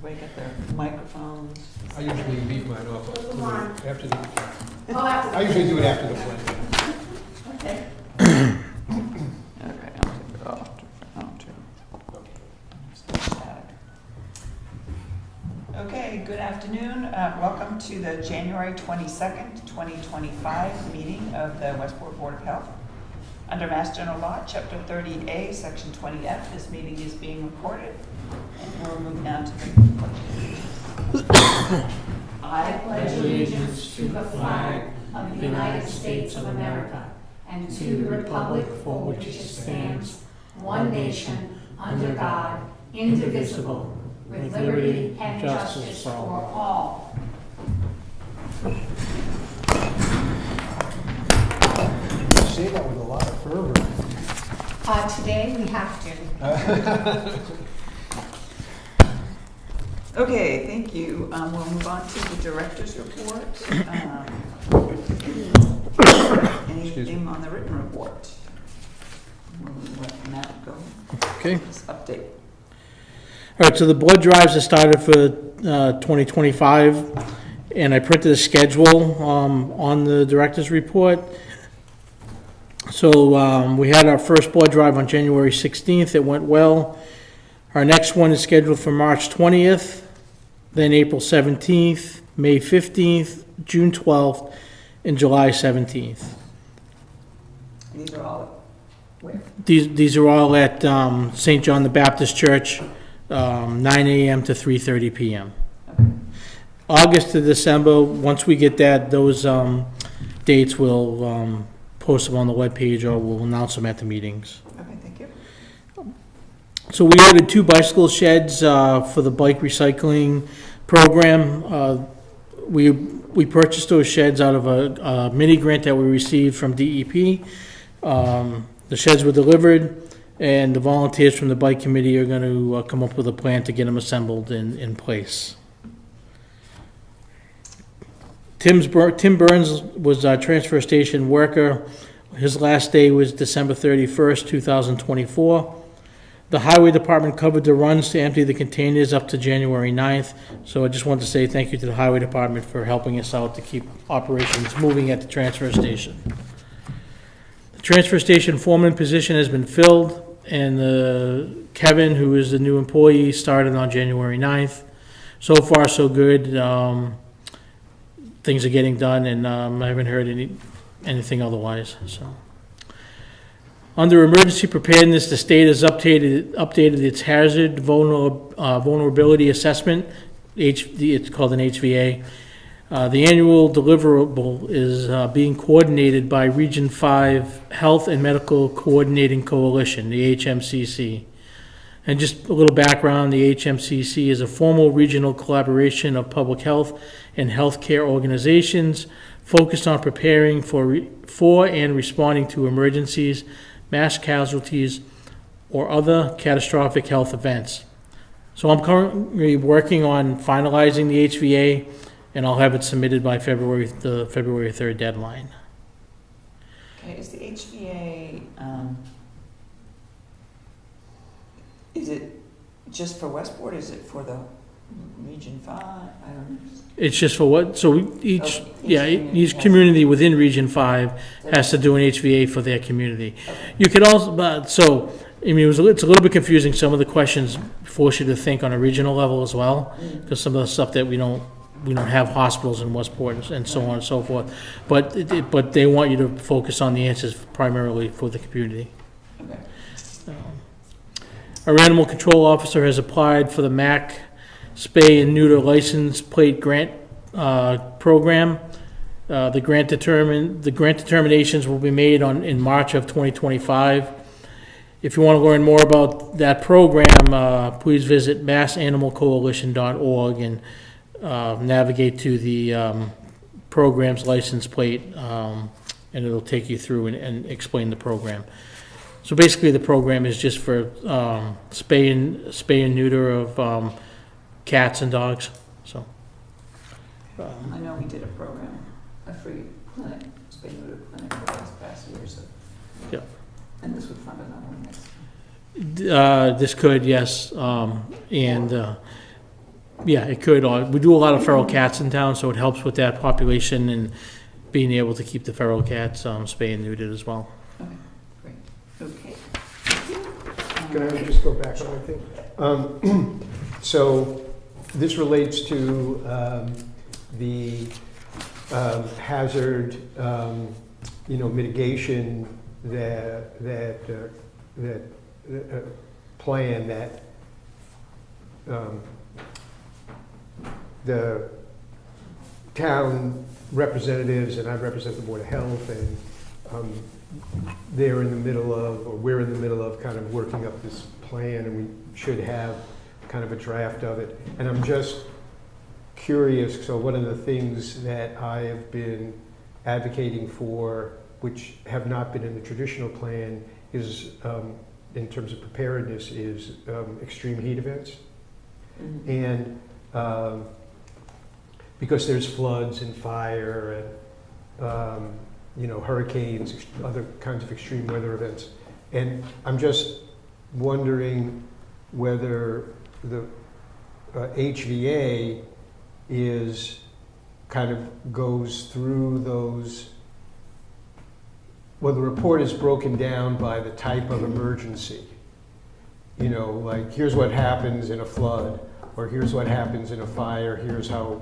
everybody get their microphones? I usually leave mine off after the. Oh, after I usually do it after the play. Okay. Okay, I'll take it off. Okay, good afternoon. Welcome to the January 22nd, 2025 meeting of the Westport Board of Health. Under Mass General Law, Chapter 30A, Section 20F, this meeting is being recorded. And we'll move now to the pledge. I pledge allegiance to the flag of the United States of America and to the republic for which it stands, one nation, under God, indivisible, with liberty and justice for all. Say that with a lot of fervor. Today we have to. Okay, thank you. We'll move on to the director's report. Anything on the written report? We'll let Matt go. Okay. This update. All right, so the blood drives are started for 2025, and I printed a schedule on the director's report. So we had our first blood drive on January 16th. It went well. Our next one is scheduled for March 20th, then April 17th, May 15th, June 12th, and July 17th. These are all where? These are all at St. John the Baptist Church, 9 a.m. to 3:30 p.m. Okay. August to December, once we get those dates, we'll post them on the webpage or we'll announce them at the meetings. Okay, thank you. So we ordered 2 bicycle sheds for the bike recycling program. We purchased those sheds out of a mini grant that we received from DEP. The sheds were delivered, and the volunteers from the bike committee are going to come up with a plan to get them assembled in place. Tim Burns was our transfer station worker. His last day was December 31st, 2024. The highway department covered the runs to empty the containers up to January 9th. So I just wanted to say thank you to the highway department for helping us out to keep operations moving at the transfer station. The transfer station foreman position has been filled, and Kevin, who is the new employee, started on January 9th. So far, so good. Things are getting done, and I haven't heard anything otherwise. So, under emergency preparedness, the state has updated its hazard vulnerability assessment. It's called an HVA. The annual deliverable is being coordinated by Region 5 Health and Medical Coordinating Coalition, the HMCC. And just a little background, the HMCC is a formal regional collaboration of public health and healthcare organizations focused on preparing for and responding to emergencies, mass casualties, or other catastrophic health events. So I'm currently working on finalizing the HVA, and I'll have it submitted by the February 3rd deadline. Okay, is the HVA, is it just for Westport? Is it for the Region 5? I don't know. It's just for what? So each community has- community within Region 5 has to do an HVA for their community. You could also, it's a little bit confusing. Some of the questions force you to think on a regional level as well, because some of the stuff that we don't have hospitals in Westport and so on and so forth. But they want you to focus on the answers primarily for the community. Okay. Our animal control officer has applied for the MAC Spay and Neuter License Plate Grant program. The grant determinations will be made in March of 2025. If you want to learn more about that program, please visit massanimalcoalition.org and navigate to the program's license plate, and it'll take you through and explain the program. So basically, the program is just for spay and neuter of cats and dogs. So I know we did a program, a free clinic, spay neuter clinic for the past year, so. Yeah. And this would fund another one next. this could, yes, and Yeah, it could. We do a lot of feral cats in town, so it helps with that population and being able to keep the feral cats spayed and neutered as well. Okay, great. Okay. Can I just go back on one thing? So this relates to the hazard, mitigation that plan that the town representatives, and I represent the Board of Health, and they're in the middle of, or we're in the middle of kind of working up this plan, and we should have kind of a draft of it. And I'm just curious, so one of the things that I have been advocating for, which have not been in the traditional plan, is, in terms of preparedness, is extreme heat events. And because there's floods and fire and hurricanes, other kinds of extreme weather events. And I'm just wondering whether the HVA is kind of goes through those, well, the report is broken down by the type of emergency. Like here's what happens in a flood, or here's what happens in a fire, here's how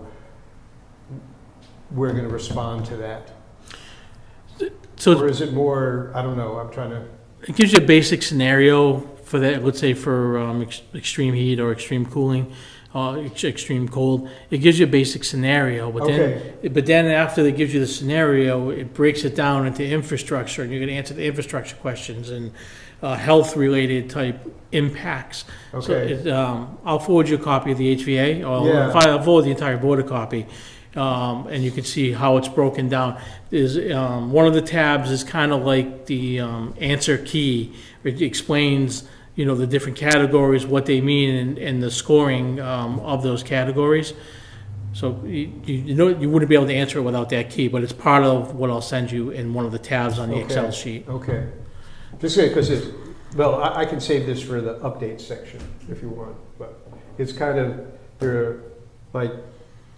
we're going to respond to that. So Or is it more, I don't know, I'm trying to... it gives you a basic scenario for that, let's say for extreme heat or extreme cooling, extreme cold. It gives you a basic scenario, but then after it gives you the scenario, it breaks it down into infrastructure, and you're going to answer the infrastructure questions and health-related type impacts. Okay. So I'll forward you a copy of the HVA, or Yeah. I'll forward the entire board a copy. And you can see how it's broken down. Is one of the tabs is kind of like the answer key. It explains, the different categories, what they mean, and the scoring of those categories. So you wouldn't be able to answer it without that key, but it's part of what I'll send you in one of the tabs on the Excel sheet. Okay. Just because I can save this for the update section if you want, but it's kind of,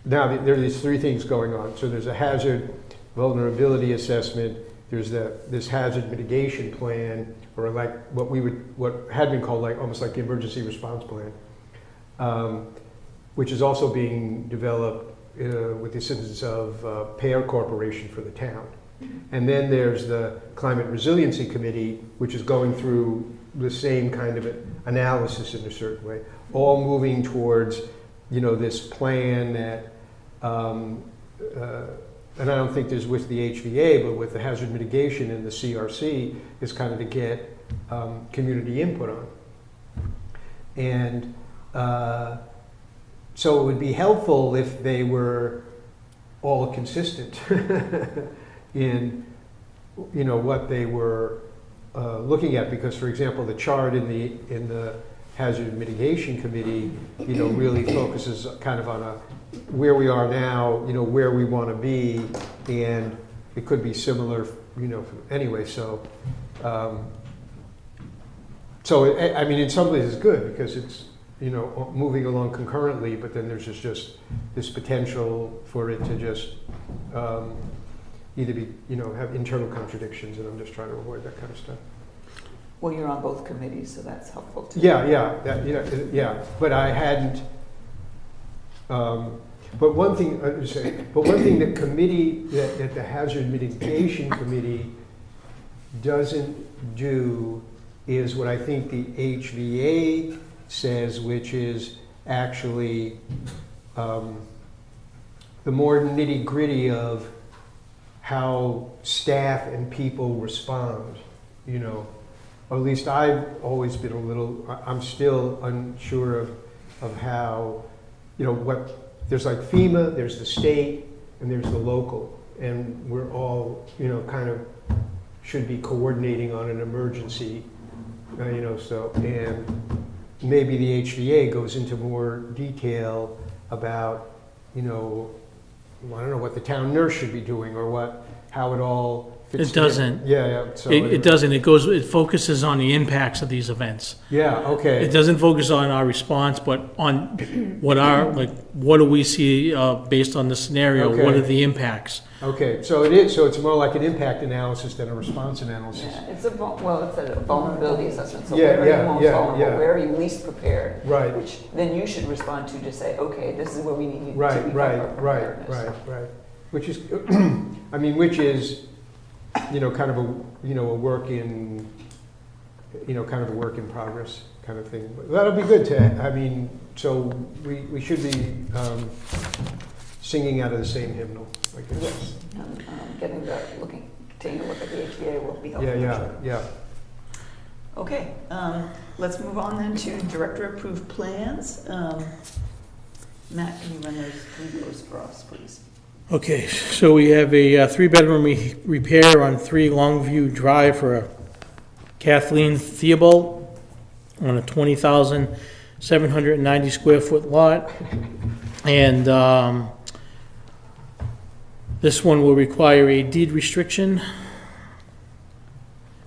now there are these three things going on. So there's a hazard vulnerability assessment, there's this hazard mitigation plan, or like what had been called almost like the emergency response plan, which is also being developed with the assistance of Pear Corporation for the town. And then there's the Climate Resiliency Committee, which is going through the same kind of analysis in a certain way, all moving towards, this plan that, and I don't think there's with the HVA, but with the hazard mitigation and the CRC, is kind of to get community input on. And so it would be helpful if they were all consistent in what they were looking at, because for example the chart in the Hazard Mitigation Committee really focuses kind of on where we are now, where we want to be, and it could be similar anyway. So I mean in some ways it's good because it's moving along concurrently, but then there's just this potential for it to just either be, have internal contradictions, and I'm just trying to avoid that kind of stuff. Well, you're on both committees, so that's helpful too. Yeah. But I hadn't. But one thing the committee, that the Hazard Mitigation Committee doesn't do is what I think the HVA says, which is actually the more nitty-gritty of how staff and people respond, Or at least I've always been I'm still unsure of how, there's like FEMA, there's the state, and there's the local. And we're all, kind of should be coordinating on an emergency, and maybe the HVA goes into more detail about, I don't know what the town nurse should be doing, or how it all It's- It doesn't. Yeah, so. It doesn't, it focuses on the impacts of these events. Yeah, okay. It doesn't focus on our response, but on what do we see based on the scenario? What Okay. are the impacts? Okay, so it is, so it's more like an impact analysis than a response analysis. Yeah, it's a vulnerability assessment, so Yeah, where are yeah, you most yeah, vulnerable, yeah. where are you least prepared? Right. Which then you should respond to say, okay, this is where we need you to Right, be right, right. Which is, I mean, which is, kind of a work in, kind of a work in progress kind of thing. But that'll be good to, I mean, so we should be singing out of the same hymnal, I guess. Yes, taking a look at the HVA will be helpful. Yeah. Okay, let's move on then to director approved plans. Matt, can you run those for us, please? Okay, so we have a three-bedroom repair on 3 Longview Drive for Kathleen Theobald on a 20,790 square foot lot. And this one will require a deed restriction.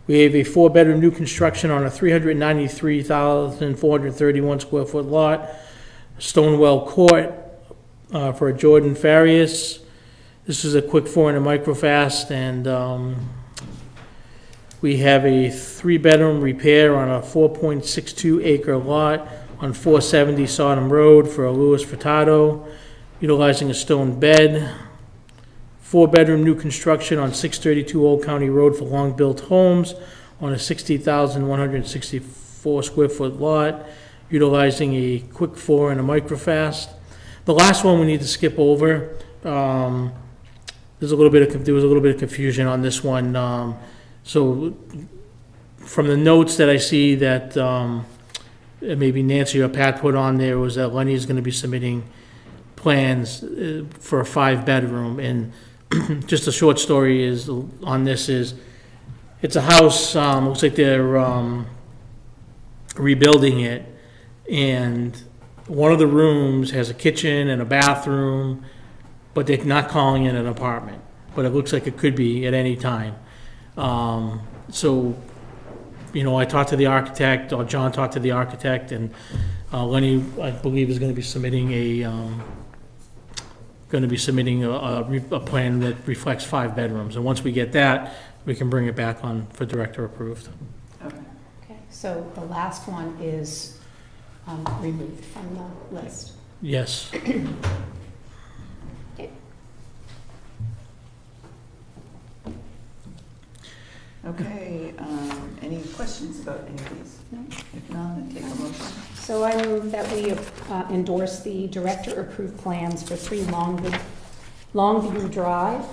We have a 4-bedroom new construction on a 393,431 square foot lot, Stonewell Court, for a Jordan Farias. This is a quick 4 and a microfast, and we have a 3-bedroom repair on a 4.62 acre lot on 470 Sodom Road for a Louis Furtado, utilizing a stone bed. 4-bedroom new construction on 632 Old County Road for Long Built Homes on a 60,164 square foot lot, utilizing a quick 4 and a microfast. The last one we need to skip over. There was a little bit of confusion on this one. So from the notes that I see that maybe Nancy or Pat put on there was that Lenny is going to be submitting plans for a 5-bedroom. And just a short story is on this is it's a house. Looks like they're rebuilding it, and one of the rooms has a kitchen and a bathroom, but they're not calling it an apartment. But it looks like it could be at any time. So, I talked to the architect, or John talked to the architect, and Lenny, I believe, is going to be submitting a plan that reflects 5 bedrooms. And once we get that, we can bring it back on for director approved. Okay. Okay, so the last one is removed from the list. Yes. Okay, any questions about any of these? No. If not, then take a motion. So I move that we endorse the director-approved plans for 3 Longview Drive,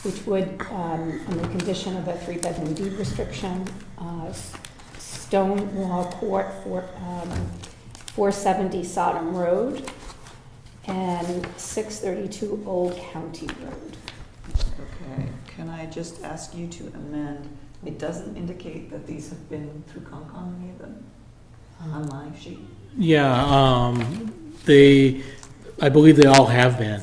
which would, on the condition of a 3-bedroom deed restriction, Stonewall Court for 470 Sodom Road, and 632 Old County Road. Okay, can I just ask you to amend, it doesn't indicate that these have been through Concom, any of them, on my sheet? Yeah, I believe they all have been.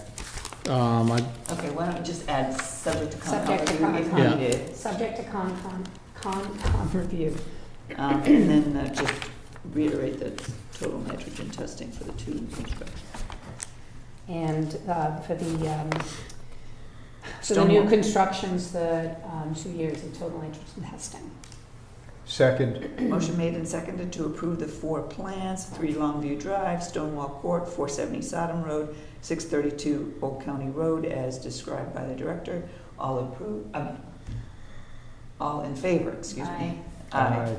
Okay, why don't we just add subject to Concom? Subject to if Concom. you Yeah. did. Subject to Concom review. And then just reiterate the total nitrogen testing for the 2 construction. And for the Stonewall. new constructions, the 2 years of total nitrogen testing. Second. Motion made and seconded to approve the 4 plans, 3 Longview Drive, Stonewall Court, 470 Sodom Road, 632 Old County Road, as described by the director. All in favor, excuse me. Aye.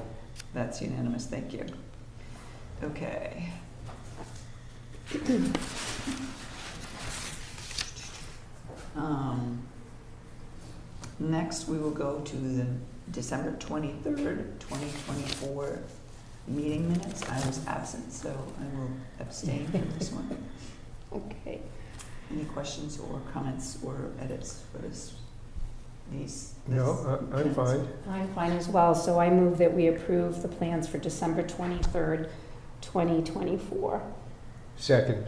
That's unanimous, thank you. Okay. Next, we will go to the December 23rd, 2024 meeting minutes. I was absent, so I will abstain from this one. Okay. Any questions or comments or edits for these? No, I'm fine. I'm fine as well, so I move that we approve the plans for December 23rd, 2024. Second.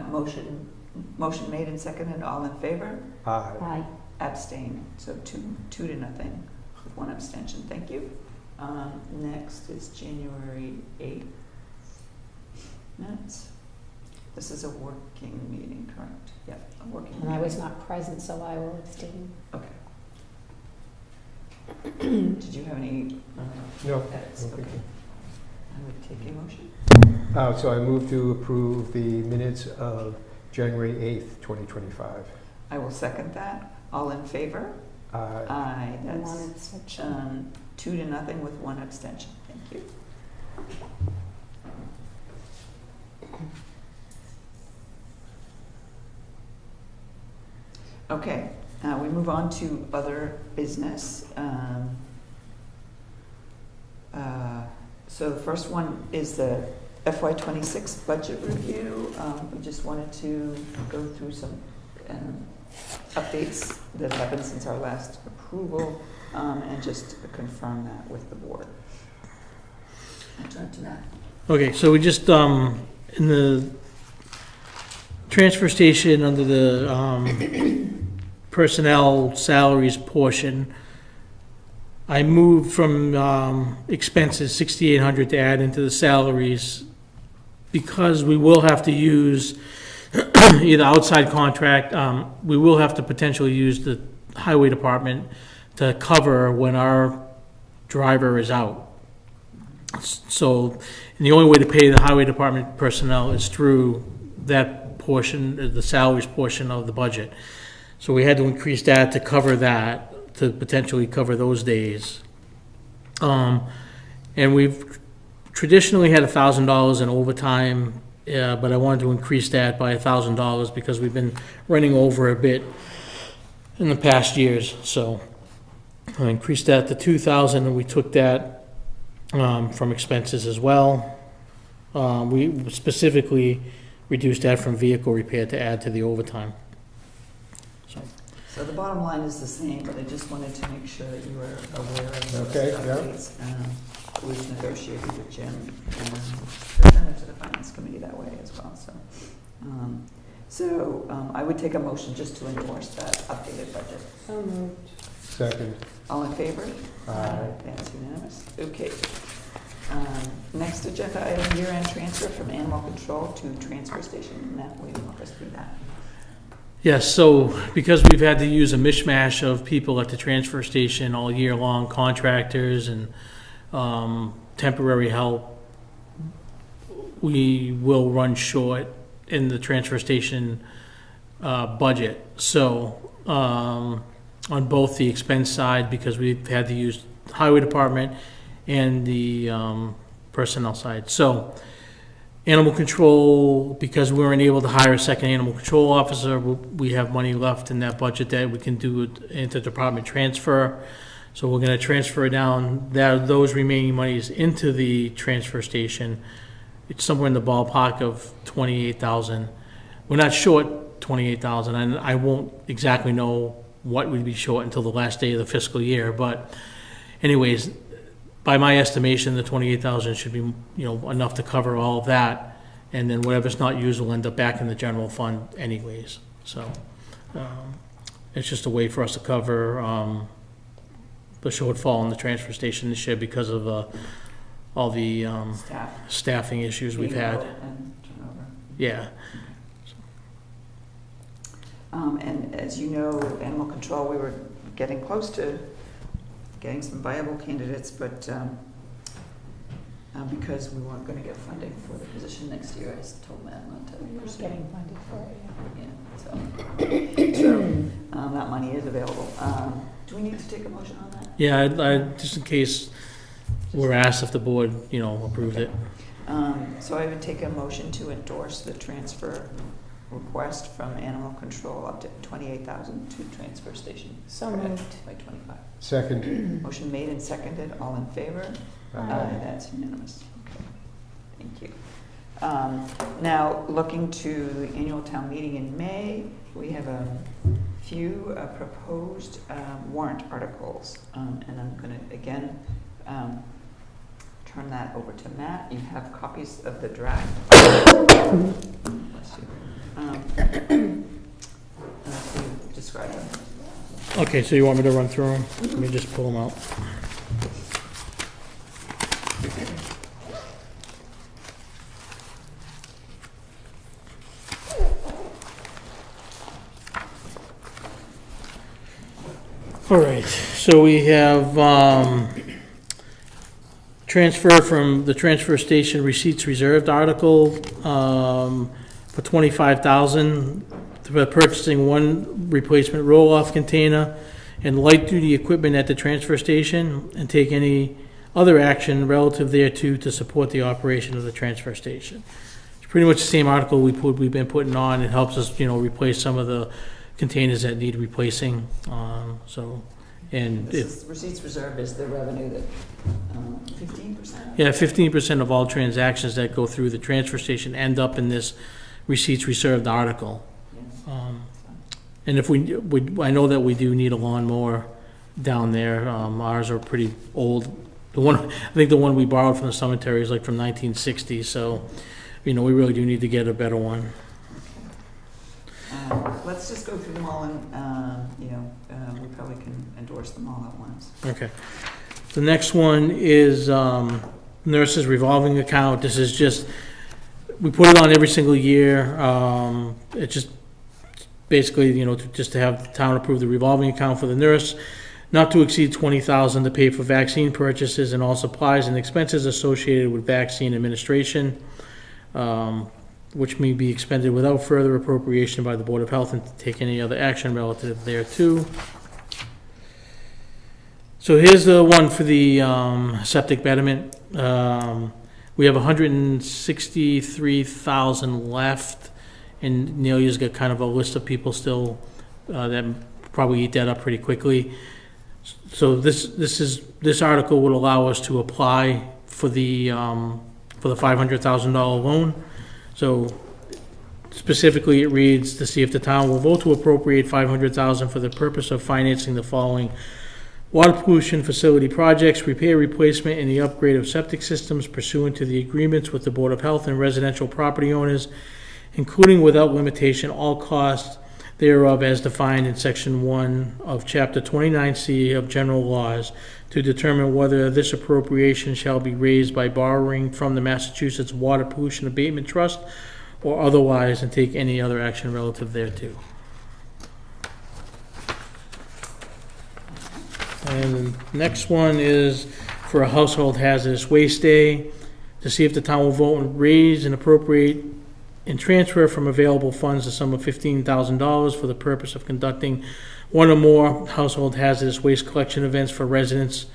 Motion made and seconded, all in favor? Aye. Aye. abstain, so two to nothing with one abstention. Thank you. Next is January 8th minutes. This is a working meeting, correct? Yeah, a working meeting. And I was not present, so I will abstain. Okay. Did you have any No. edits? I don't think Okay. I would take a motion. So I move to approve the minutes of January 8th, 2025. I will second that. All in favor? Aye. One That's abstention. 2 to nothing with one abstention. Thank you. Okay, we move on to other business. So the first one is the FY26 budget review. We just wanted to go through some updates that have happened since our last approval, and just confirm that with the board. I'll turn to that. Okay, so we just, in the transfer station under the personnel salaries portion, I moved from expenses 6,800 to add into the salaries because we will have to use either outside contract, we will have to potentially use the highway department to cover when our driver is out. So, and the only way to pay the highway department personnel is through that portion, the salaries portion of the budget. So we had to increase that to cover that, to potentially cover those days. And we've traditionally had $1,000 in overtime, but I wanted to increase that by $1,000 because we've been running over a bit in the past years. So I increased that to $2,000, and we took that from expenses as well. We specifically reduced that from vehicle repair to add to the overtime. So the bottom line is the same, but I just wanted to make sure that you were aware of those Okay, yeah. updates. We've negotiated with Jim and presented to the finance committee that way as well. So, I would take a motion just to endorse that updated budget. So moved. Second. All in favor? Aye. That's unanimous. Okay. Next agenda item, year-end transfer from animal control to transfer station. Matt, will you walk us through that? Yes, so because we've had to use a mishmash of people at the transfer station all year long, contractors and temporary help, we will run short in the transfer station budget. So on both the expense side, because we've had to use the highway department and the personnel side. So animal control, because we weren't able to hire a second animal control officer, we have money left in that budget that we can do into department transfer. So we're gonna transfer down those remaining monies into the transfer station. It's somewhere in the ballpark of $28,000. We're not short $28,000, and I won't exactly know what we'd be short until the last day of the fiscal year, but anyways, by my estimation, the $28,000 should be, enough to cover all of that, and then whatever's not used will end up back in the general fund anyways. So it's just a way for us to cover the shortfall in the transfer station this year because of all the staffing issues we've had. And turnover. Yeah. And as you know, animal control, we were getting close to getting some viable candidates, but because we weren't going to get funding for the position next year, I told Matt not to We're not pursue. getting funded for it Yeah, so that money is available. Do we need to take a motion on that? Yeah, I just in case we're asked if the board, approved it. So I would take a motion to endorse the transfer request from animal control up to $28,000 to transfer station. yet. So moved. By 25. Second. Motion made and seconded. All in favor? Aye. That's unanimous. Okay. Thank you. Now, looking to the annual town meeting in May, we have a few proposed warrant articles. And I'm going to, again, turn that over to Matt. You have copies of the draft. Bless you. Describe them. Okay, so you want me to run through them? Let me just pull them out. All right, so we have transfer from the transfer station receipts reserved article for $25,000 for purchasing one replacement roll-off container and light-duty equipment at the transfer station, and take any other action relative thereto to support the operation of the transfer station. It's pretty much the same article we've been putting on. It helps us, replace some of the containers that need replacing. And if, Receipts reserved is the revenue that, 15%? yeah, 15% of all transactions that go through the transfer station end up in this receipts reserved article. And if I know that we do need a lawnmower down there. Ours are pretty old. I think the one we borrowed from the cemetery is like from 1960, so, we really do need to get a better one. Let's just go through them all and, we probably can endorse them all at once. Okay. The next one is nurses revolving account. This is just, we put it on every single year. It's just basically, just to have the town approve the revolving account for the nurse, not to exceed $20,000 to pay for vaccine purchases and all supplies and expenses associated with vaccine administration, which may be expended without further appropriation by the Board of Health, and to take any other action relative thereto. So here's the one for the septic betterment. We have $163,000 left, and Nelia's got kind of a list of people still that probably eat that up pretty quickly. So this article would allow us to apply for the $500,000 loan. So specifically, it reads, to see if the town will vote to appropriate $500,000 for the purpose of financing the following: water pollution facility projects, repair, replacement, and the upgrade of septic systems pursuant to the agreements with the Board of Health and residential property owners, including without limitation all costs thereof as defined in Section 1 of Chapter 29C of General Laws, to determine whether this appropriation shall be raised by borrowing from the Massachusetts Water Pollution Abatement Trust or otherwise, and take any other action relative thereto. And the next one is for a household hazardous waste day, to see if the town will vote and raise and appropriate and transfer from available funds the sum of $15,000 for the purpose of conducting one or more household hazardous waste collection events for residents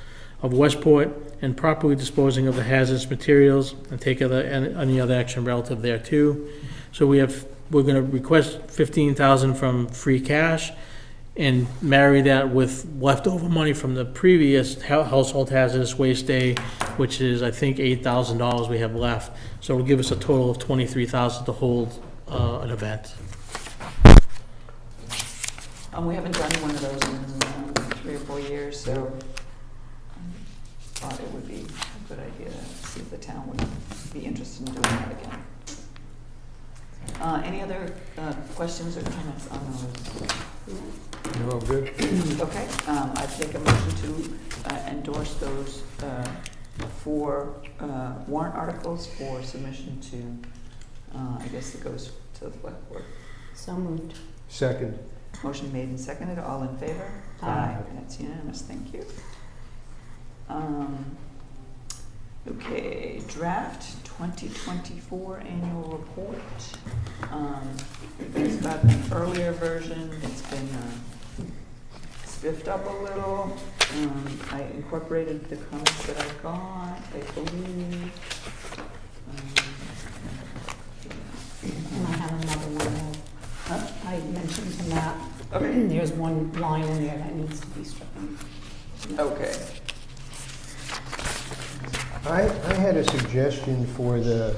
of Westport, and properly disposing of the hazardous materials, and take any other action relative thereto. So we're going to request $15,000 from free cash and marry that with leftover money from the previous household hazardous waste day, which is, I think, $8,000 we have left. So it'll give us a total of $23,000 to hold an event. We haven't done one of those in 3 or 4 years, so I thought it would be a good idea to see if the town would be interested in doing that again. Any other questions or comments on those? No, good. Okay, I take a motion to endorse those 4 warrant articles for submission to, I guess it goes to the select board. So moved. Second. Motion made and seconded, all in favor? Aye. That's unanimous, thank you. Okay, draft 2024 annual report. It's got an earlier version, it's been spiffed up a little. I incorporated the comments that I got, I believe. And I have another one. Huh? I mentioned to Matt, Okay, there's one line in there that needs to be stricken. okay. I had a suggestion for the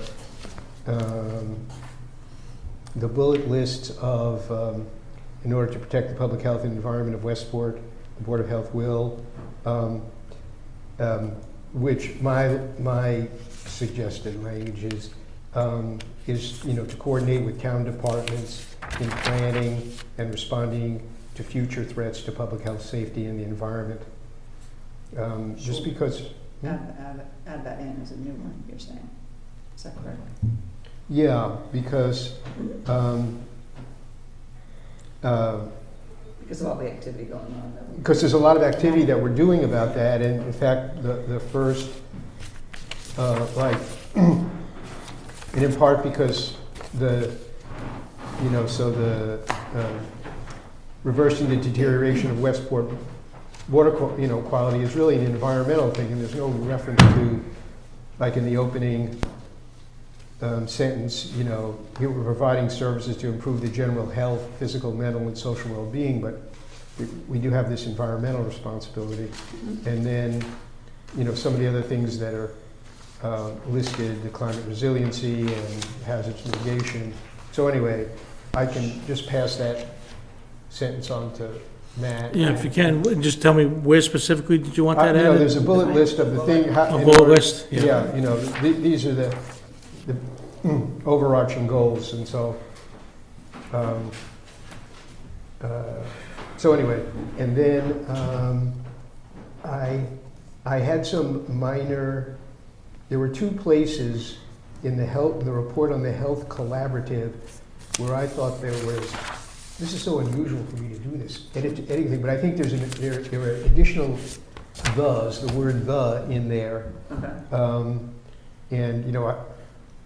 bullet list of, in order to protect the public health and environment of Westport, the Board of Health will, which my suggested language is to coordinate with town departments in planning and responding to future threats to public health, safety, and the environment. Just because, Add that in as a new one, you're saying. Is that correct? yeah, because Because of all the activity going on. because there's a lot of activity that we're doing about that, and in fact, the first, and in part because reversing the deterioration of Westport water, quality is really an environmental thing, and there's no reference to, like in the opening sentence, here we're providing services to improve the general health, physical, mental, and social well-being, but we do have this environmental responsibility. And then, some of the other things that are listed, the climate resiliency and hazards mitigation. So anyway, I can just pass that sentence on to Matt. Yeah, if you can, just tell me where specifically did you want that added? There's a bullet list of the thing. A bullet list? Yeah, these are the overarching goals, and so, anyway, and then I had some minor, there were two places in the report on the health collaborative where I thought there was, this is so unusual for me to do this, anything, but I think there are additional the word "the" in there. Okay. And,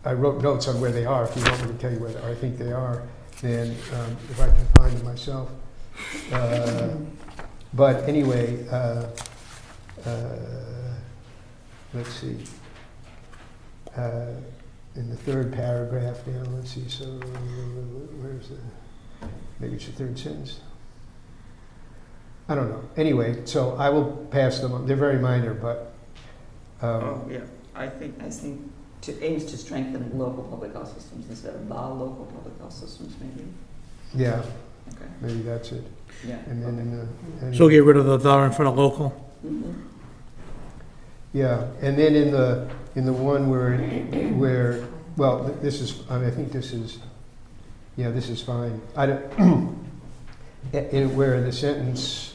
I wrote notes on where they are. If you want me to tell you where I think they are, then if I can find them myself. But anyway, let's see. In the third paragraph now, let's see. So where's maybe it's the third sentence. I don't know. Anyway, so I will pass them on. They're very minor, but. Yeah, I think aims to strengthen local public health systems instead of the local public health systems, maybe. Yeah, Okay. maybe that's it. Yeah. And then So get rid of the in front of local? Mm-hmm. yeah, and then in the one where well, this is, I think this is, yeah, this is fine. I don't, where the sentence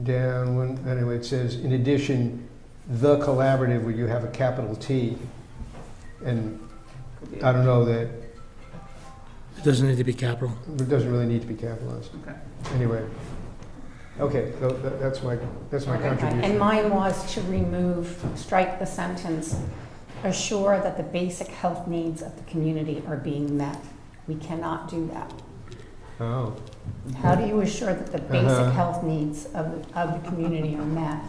down one, anyway, it says, in addition, the collaborative, where you have a capital T, and I don't know that, It doesn't need to be capital. it doesn't really need to be capitalized. Okay. Anyway, okay, so that's my contribution. And mine was to strike the sentence, assure that the basic health needs of the community are being met. We cannot do that. Oh, How do you assure that the basic health needs of the community are met?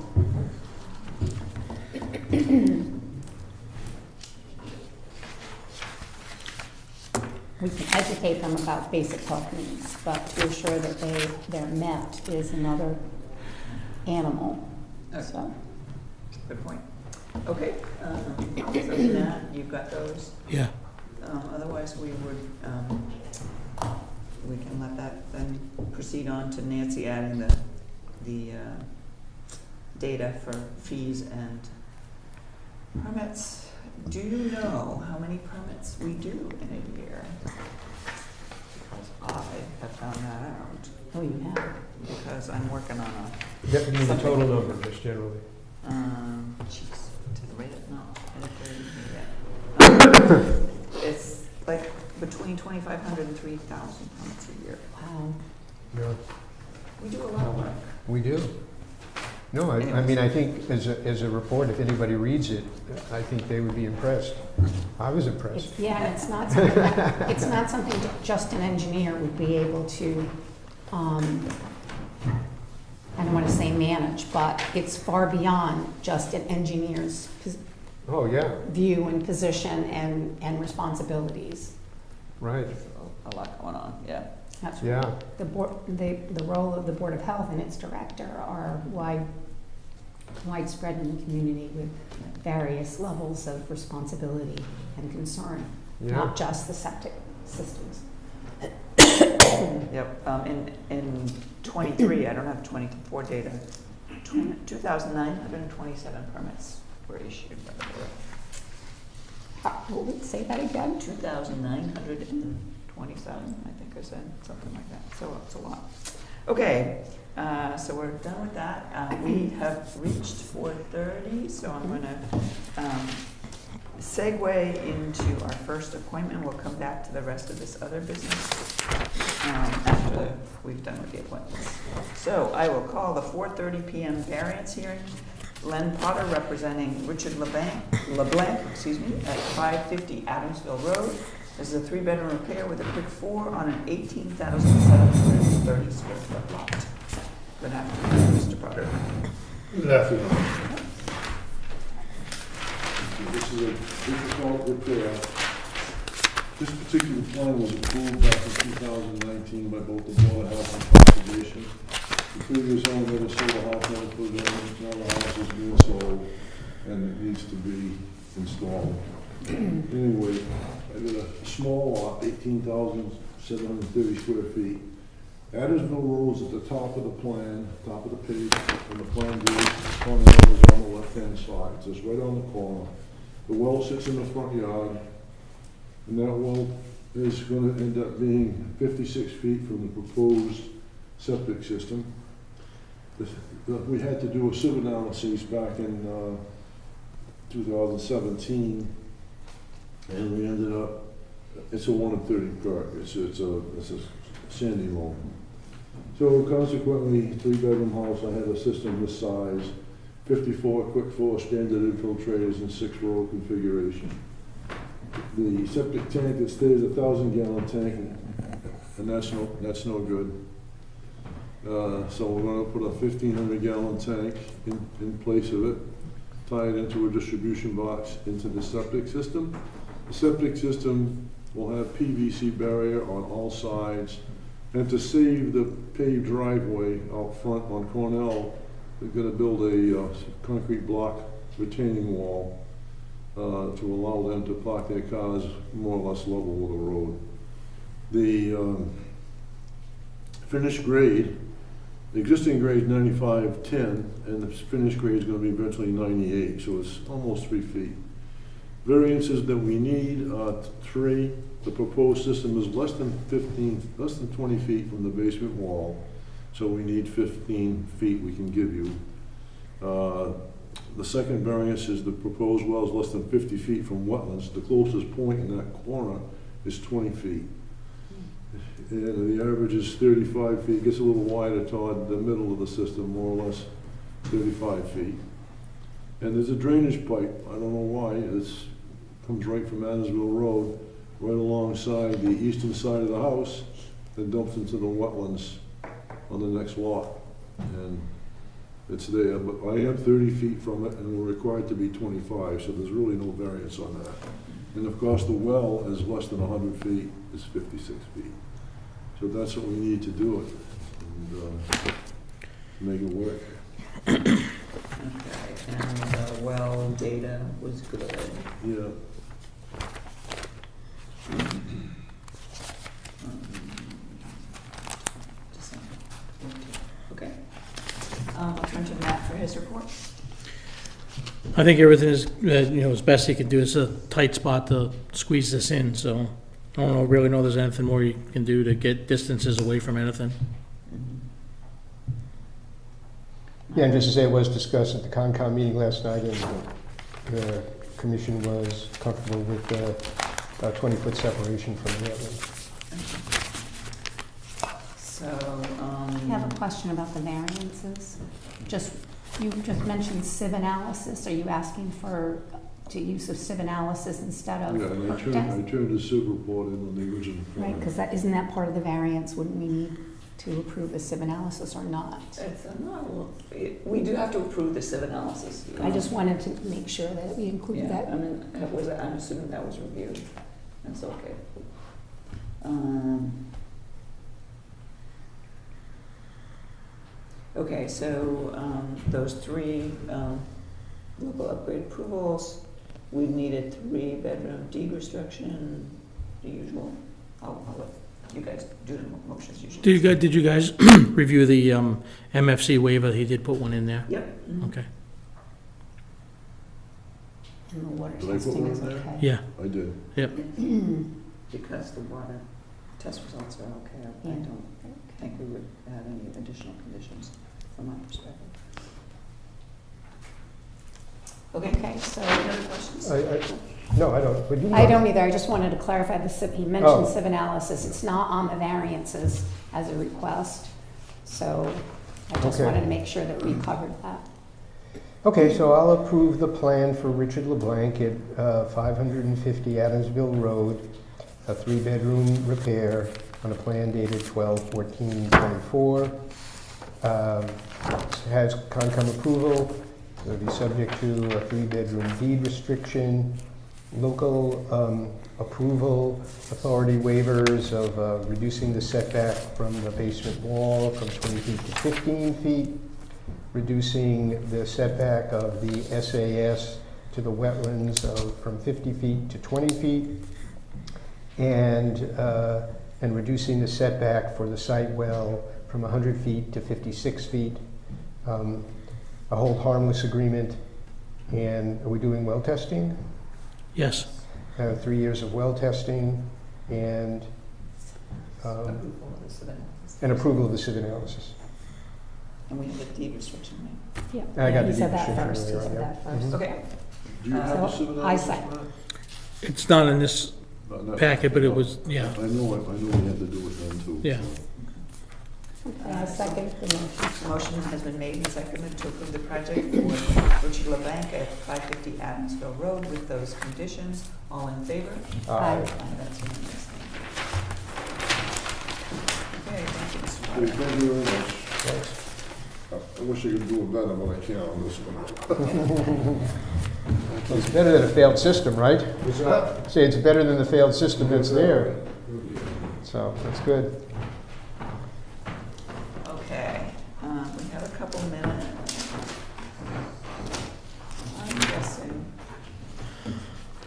We can educate them about basic health needs, but to assure that they're met is another animal. Okay. So, Good point. Okay. So Matt, you've got those. Yeah. Otherwise, we can let that then proceed on to Nancy adding the data for fees and permits. Do you know how many permits we do in a year? Because I have found that out. oh, you have. Because I'm working on that means the total number, just generally. jeez, to the rate of, no, I didn't do it yet. It's like between 2,500 and 3,000 permits a year. Wow. Yeah, We do a lot of work. we do. No, I mean, I think as a report, if anybody reads it, I think they would be impressed. I was impressed. Yeah, and it's not something that just an engineer would be able to, I don't want to say manage, but it's far beyond just an engineer's Oh, yeah, view and position and responsibilities. right, There's a lot going on, yeah. That's yeah. the role of the Board of Health and its director are widespread in the community with various levels of responsibility and concern, Yeah. not just the septic systems. Yep, in 23, I don't have 24 data, 2,927 permits were issued by the board. Say that again? 2,927, I think I said, something like that, so it's a lot. Okay, so we're done with that. We have reached 4:30, so I'm gonna segue into our first appointment. We'll come back to the rest of this other business after we've done with the appointments. So I will call the 4:30 PM variance hearing. Len Potter representing Richard LeBlanc, at 550 Adamsville Road. This is a 3-bedroom repair with a quick 4 on an 18,730 square foot lot. Good afternoon, Mr. Potter. Good afternoon. This is a difficult repair. This particular plan was approved back in 2019 by both the Board of Health and Conservation. The previous owner had a solar house never put in, now the house is being sold and it needs to be installed. Anyway, I got a small lot, 18,730 square feet. Adamsville Road's at the top of the plan, top of the page, and the plan view, corner is on the left-hand side, so it's right on the corner. The well sits in the front yard, and that well is gonna end up being 56 feet from the proposed septic system. We had to do a sieve analysis back in 2017, and we ended up, it's a 1 in 30 perk, it's a sandy loam. So consequently, 3-bedroom house, I had a system this size, 54 quick 4 standard infiltrators and 6-row configuration. The septic tank that stays a 1,000-gallon tank, and that's no good. So we're going to put a 1,500-gallon tank in place of it, tie it into a distribution box into the septic system. The septic system will have PVC barrier on all sides, and to save the paved driveway out front on Cornell, they're going to build a concrete block retaining wall to allow them to park their cars more or less level with the road. The finished grade, the existing grade is 95/10, and the finished grade is going to be eventually 98, so it's almost 3 feet. Variances that we need are 3. The proposed system is less than 20 feet from the basement wall, so we need 15 feet we can give you. The second variance is the proposed well is less than 50 feet from wetlands. The closest point in that corner is 20 feet. And the average is 35 feet. It gets a little wider toward the middle of the system, more or less 35 feet. And there's a drainage pipe. I don't know why. It comes right from Adamsville Road, right alongside the eastern side of the house, and dumps into the wetlands on the next lot. And it's there, but I am 30 feet from it, and we're required to be 25, so there's really no variance on that. And of course, the well is less than 100 feet, it's 56 feet. So that's what we need to do it, and make it work. Okay, and the well data was good. Yeah. December 14th. Okay. I'll turn to Matt for his report. I think everything is, as best he can do. It's a tight spot to squeeze this in, so I don't really know there's anything more you can do to get distances away from anything. Yeah, and just to say, it was discussed at the Concom meeting last night, and the commission was comfortable with about 20-foot separation from the wetland. So, I have a question about the variances. You just mentioned sieve analysis. Are you asking for the use of sieve analysis instead of? Yeah, and I turned the sieve report in on the original plan. Right, because isn't that part of the variance? Wouldn't we need to approve a sieve analysis or not? we do have to approve the sieve analysis. I just wanted to make sure that we include Yeah, that. I mean, I'm assuming that was reviewed. That's okay. Okay, so those 3 local upgrade approvals, we needed 3-bedroom deed restriction, the usual. I'll let you guys do the motions usually. Did you guys review the MFC waiver? He did put one in there. Yep. Mhm. Okay. And the water Did I put testing one is in there? okay. Yeah. I did. Because the water test results are okay. I Yeah. don't think we would have any additional conditions from my perspective. Okay, Okay, so, any other questions? No, I don't, but you. I don't either, I just wanted to clarify the civ, he Oh. mentioned civ analysis, it's not on the variances as a request. So I just Okay. wanted to make sure that we covered that. Okay, so I'll approve the plan for Richard LeBlanc at 550 Adamsville Road, a 3-bedroom repair on a plan dated 12/14/24. Has Concom approval, it'll be subject to a 3-bedroom deed restriction, local approval, authority waivers of reducing the setback from the basement wall from 20 feet to 15 feet, reducing the setback of the SAS to the wetlands from 50 feet to 20 feet, and reducing the setback for the site well from 100 feet to 56 feet. A hold harmless agreement, and are we doing well testing? Yes. 3 years of well testing, and Approval of the civ analysis. approval of the civ analysis. And we have a deed restriction, right? Yeah, I got he the said deed that restriction first, he earlier, said yeah. that first. Mhm. Okay, Do you have a So, civil I analysis second. for that? It's not in this packet, but it was, yeah. I know we had to do it then too. Yeah. Okay, I second the motion. motion has been made and seconded to approve the project for Richard LeBlanc at 550 Adamsville Road with those conditions. All in favor? Aye. That's unanimous. Okay, thank you, Mr. Hey, Potter. thank you very much. Thanks. I wish I could do it better, but I can't on this one. It's better than a failed system, right? What's that? Say it's better than the failed system that's there, so that's good. Okay, we have a couple minutes. I'm guessing,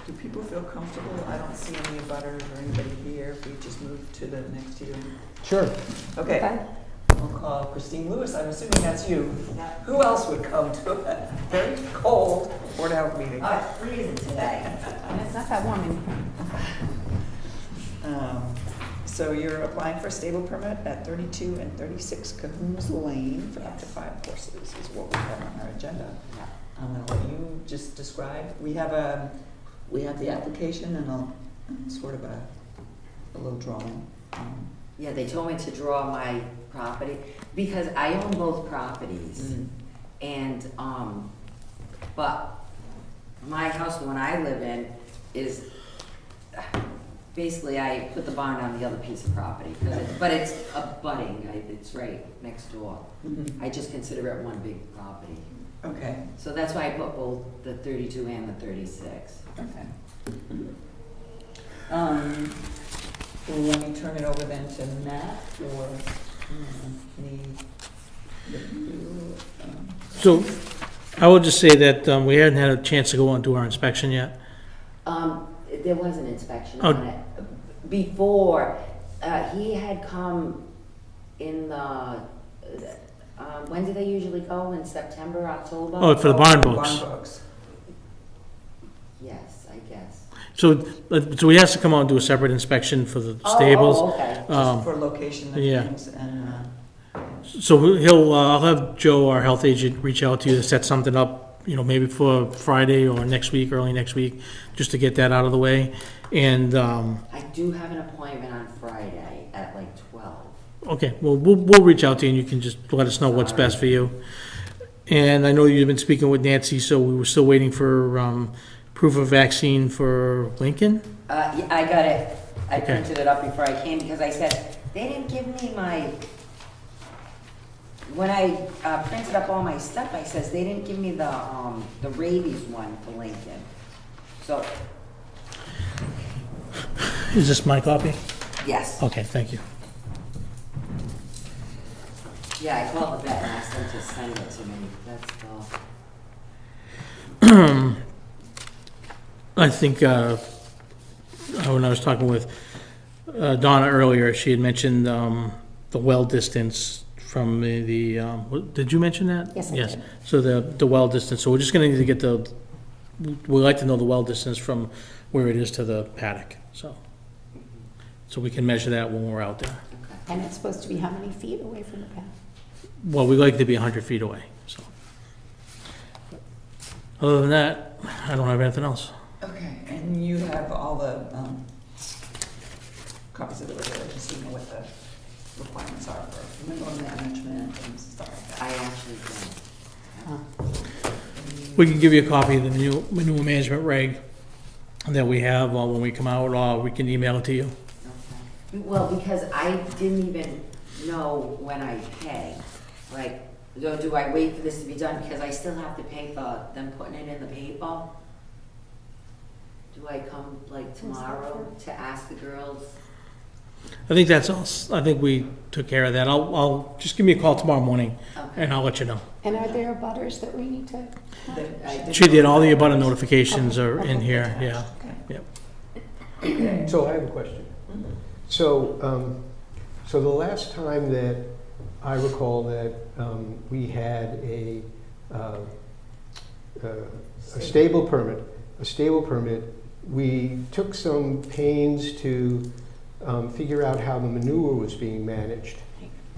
do people feel comfortable? I don't see any butters or anybody here. If we just move to the next hearing. Sure. Okay, Okay. we'll call Christine Lewis. I'm assuming that's you. Who else would come to a very cold Board of Health meeting? Oh, it's freezing today. And it's not that warm in here. So you're applying for a stable permit at 32 and 36 Cahoons Lane for up to 5 horses is what we have on our agenda. I'm gonna let you just describe. We have the application and sort of a little drawing. Yeah, they told me to draw my property, because I own both properties. And, but my house, the one I live in, is, basically I put the barn on the other piece of property, but it's abutting, it's right next door. I just consider it one big property. Okay, So that's why I put both the 32 and the 36. okay. Well, let me turn it over then to Matt for So I will just say that we hadn't had a chance to go and do our inspection yet. There was an inspection Oh. on it. Before, he had come in the, when do they usually go? In September, October? Oh, for the barn books. Barn books. Yes, I guess. So he has to come out and do a separate inspection for the stables. Oh, okay. Um, For location and yeah. things and, So I'll have Joe, our health agent, reach out to you to set something up, maybe for Friday or next week, early next week, just to get that out of the way. And, I do have an appointment on Friday at like 12. okay, well, we'll reach out to you and you can just let us know what's best for you. And I know you've been speaking with Nancy, so we were still waiting for, proof of vaccine for Lincoln? Yeah, I got it. I Okay. printed it up before I came because I said, they didn't give me my, when I printed up all my stuff, I says, they didn't give me the rabies one for Lincoln. So, Is this my copy? yes. Okay, thank you. Yeah, I called the vet and asked them to send it to me. That's all. I think, when I was talking with Donna earlier, she had mentioned the well distance from did you mention that? Yes, I Yes, did. so the well distance, so we're just gonna need to get we'd like to know the well distance from where it is to the paddock, so. So we can measure that when we're out there. And it's supposed to be how many feet away from the path? Well, we like to be 100 feet away, so. Other than that, I don't have anything else. Okay, and you have all the copies of the regulations, so you know what the requirements are for manure management and stuff like I that. actually don't. We can give you a copy of the new manure management reg that we have when we come out, or we can email it to you. Okay. Well, because I didn't even know when I pay. Like, do I wait for this to be done? Because I still have to pay for them putting it in the paper. Do I come like tomorrow to ask the girls? I think that's all. I think we took care of that. I'll just give me a call tomorrow morning, Okay. and I'll let you know. And are there butters that we need to? She did, all the abutter notifications are in here, yeah. Okay. Yep. Okay. So I have a question. Mhm. So, so the last time that I recall that we had a stable permit, we took some pains to figure out how the manure was being managed.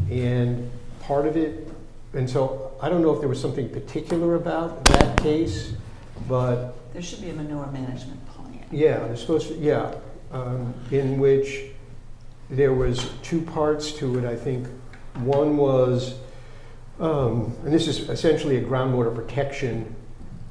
And part of it, and so I don't know if there was something particular about that case, but There should be a manure management plan. yeah, there's supposed to, yeah, in which there was two parts to it, I think. One was, and this is essentially a groundwater protection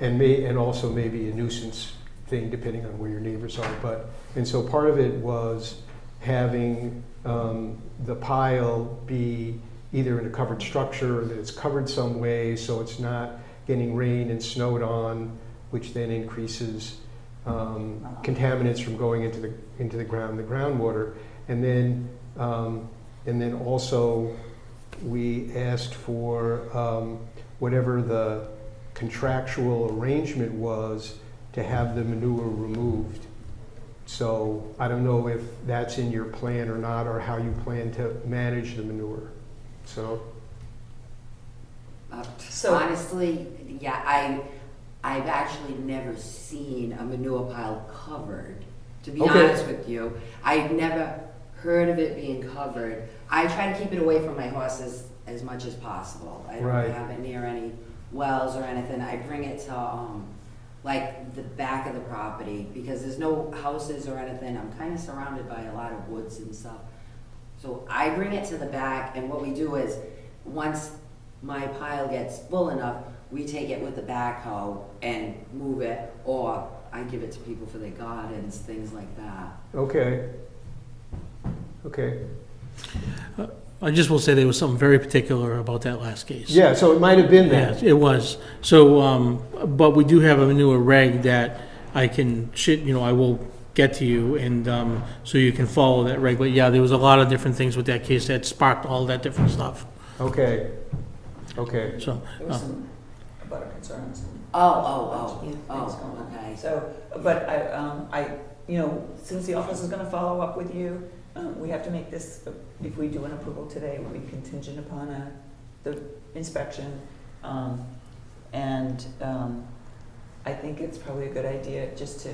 and also maybe a nuisance thing, depending on where your neighbors are. And so part of it was having the pile be either in a covered structure or that it's covered some way so it's not getting rain and snowed on, which then increases contaminants from going into the groundwater. And then also we asked for whatever the contractual arrangement was to have the manure removed. So I don't know if that's in your plan or not, or how you plan to manage the manure. So, So- Honestly, yeah, I've actually never seen a manure pile covered, to be Okay. honest with you. I've never heard of it being covered. I try to keep it away from my horses as much as possible. I don't Right. have it near any wells or anything. I bring it to, like the back of the property, because there's no houses or anything. I'm kind of surrounded by a lot of woods and stuff. So I bring it to the back, and what we do is, once my pile gets full enough, we take it with the backhoe and move it, or I give it to people for their gardens, things like that. okay. I just will say there was something very particular about that last case. Yeah, so it might have been Yes, that. it was. So, but we do have a manure reg that I can, I will get to you, and so you can follow that reg. But yeah, there was a lot of different things with that case that sparked all that different stuff. Okay. So, There was some abutter concerns. And Oh, things going on. okay. So, but since the office is gonna follow up with you, we have to make this, if we do an approval today, it will be contingent upon the inspection. I think it's probably a good idea just to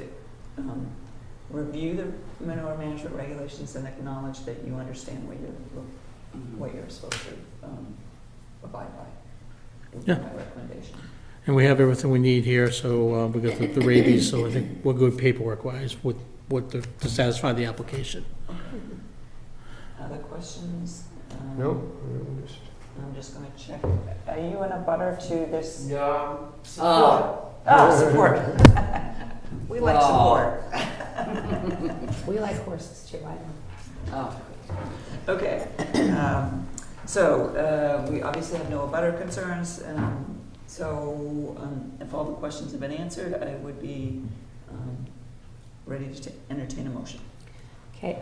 review the manure management regulations and acknowledge that you understand what you're supposed to abide by. Yeah. My recommendation. and we have everything we need here, so we got the rabies, so I think we're good paperwork-wise to satisfy the application. Other questions? No? I'm just gonna check. Are you in a butter to this? Yeah. Oh, support. We like support. We like horses too, I know. Oh, Okay. We obviously have no abutter concerns. If all the questions have been answered, I would be ready to entertain a motion. Okay,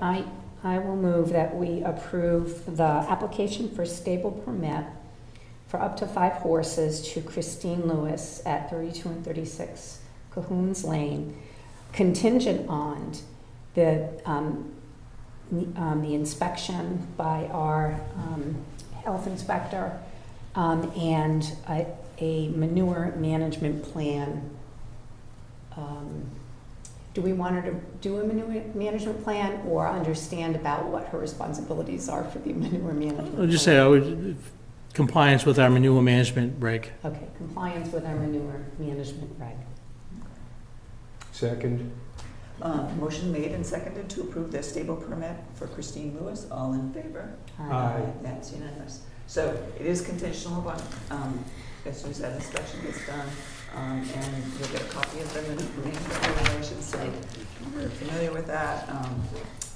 I will move that we approve the application for stable permit for up to 5 horses to Christine Lewis at 32 and 36 Cahoons Lane, contingent on the inspection by our health inspector and a manure management plan do we want her to do a manure management plan or understand about what her responsibilities are for the manure management? I'll just plan? say, I would, compliance with our manure management reg. Okay, compliance with our manure management reg. Second. Motion made and seconded to approve the stable permit for Christine Lewis. All in favor? Aye. That's unanimous. So it is conditional upon, as soon as that inspection gets done, and you'll get a copy of the management regulations, so we're familiar with that,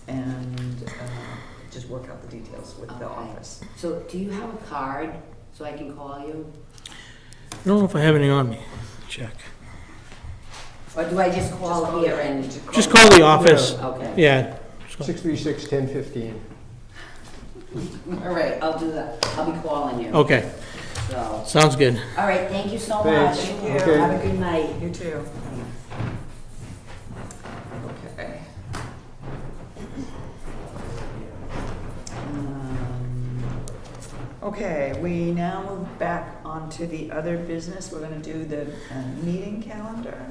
and just work out the details with the Okay. office. So do you have a card so I can call you? I don't know if I have any on me. Check. Or do I just call here and? Just call the office. Okay. Yeah. 636-1015. All right, I'll do that. I'll be calling you. Okay, So, sounds good. all right, thank you so much. Thanks. Thank you. Okay. Have a good night. You too. Okay. Okay, we now move back onto the other business. We're gonna do the meeting calendar.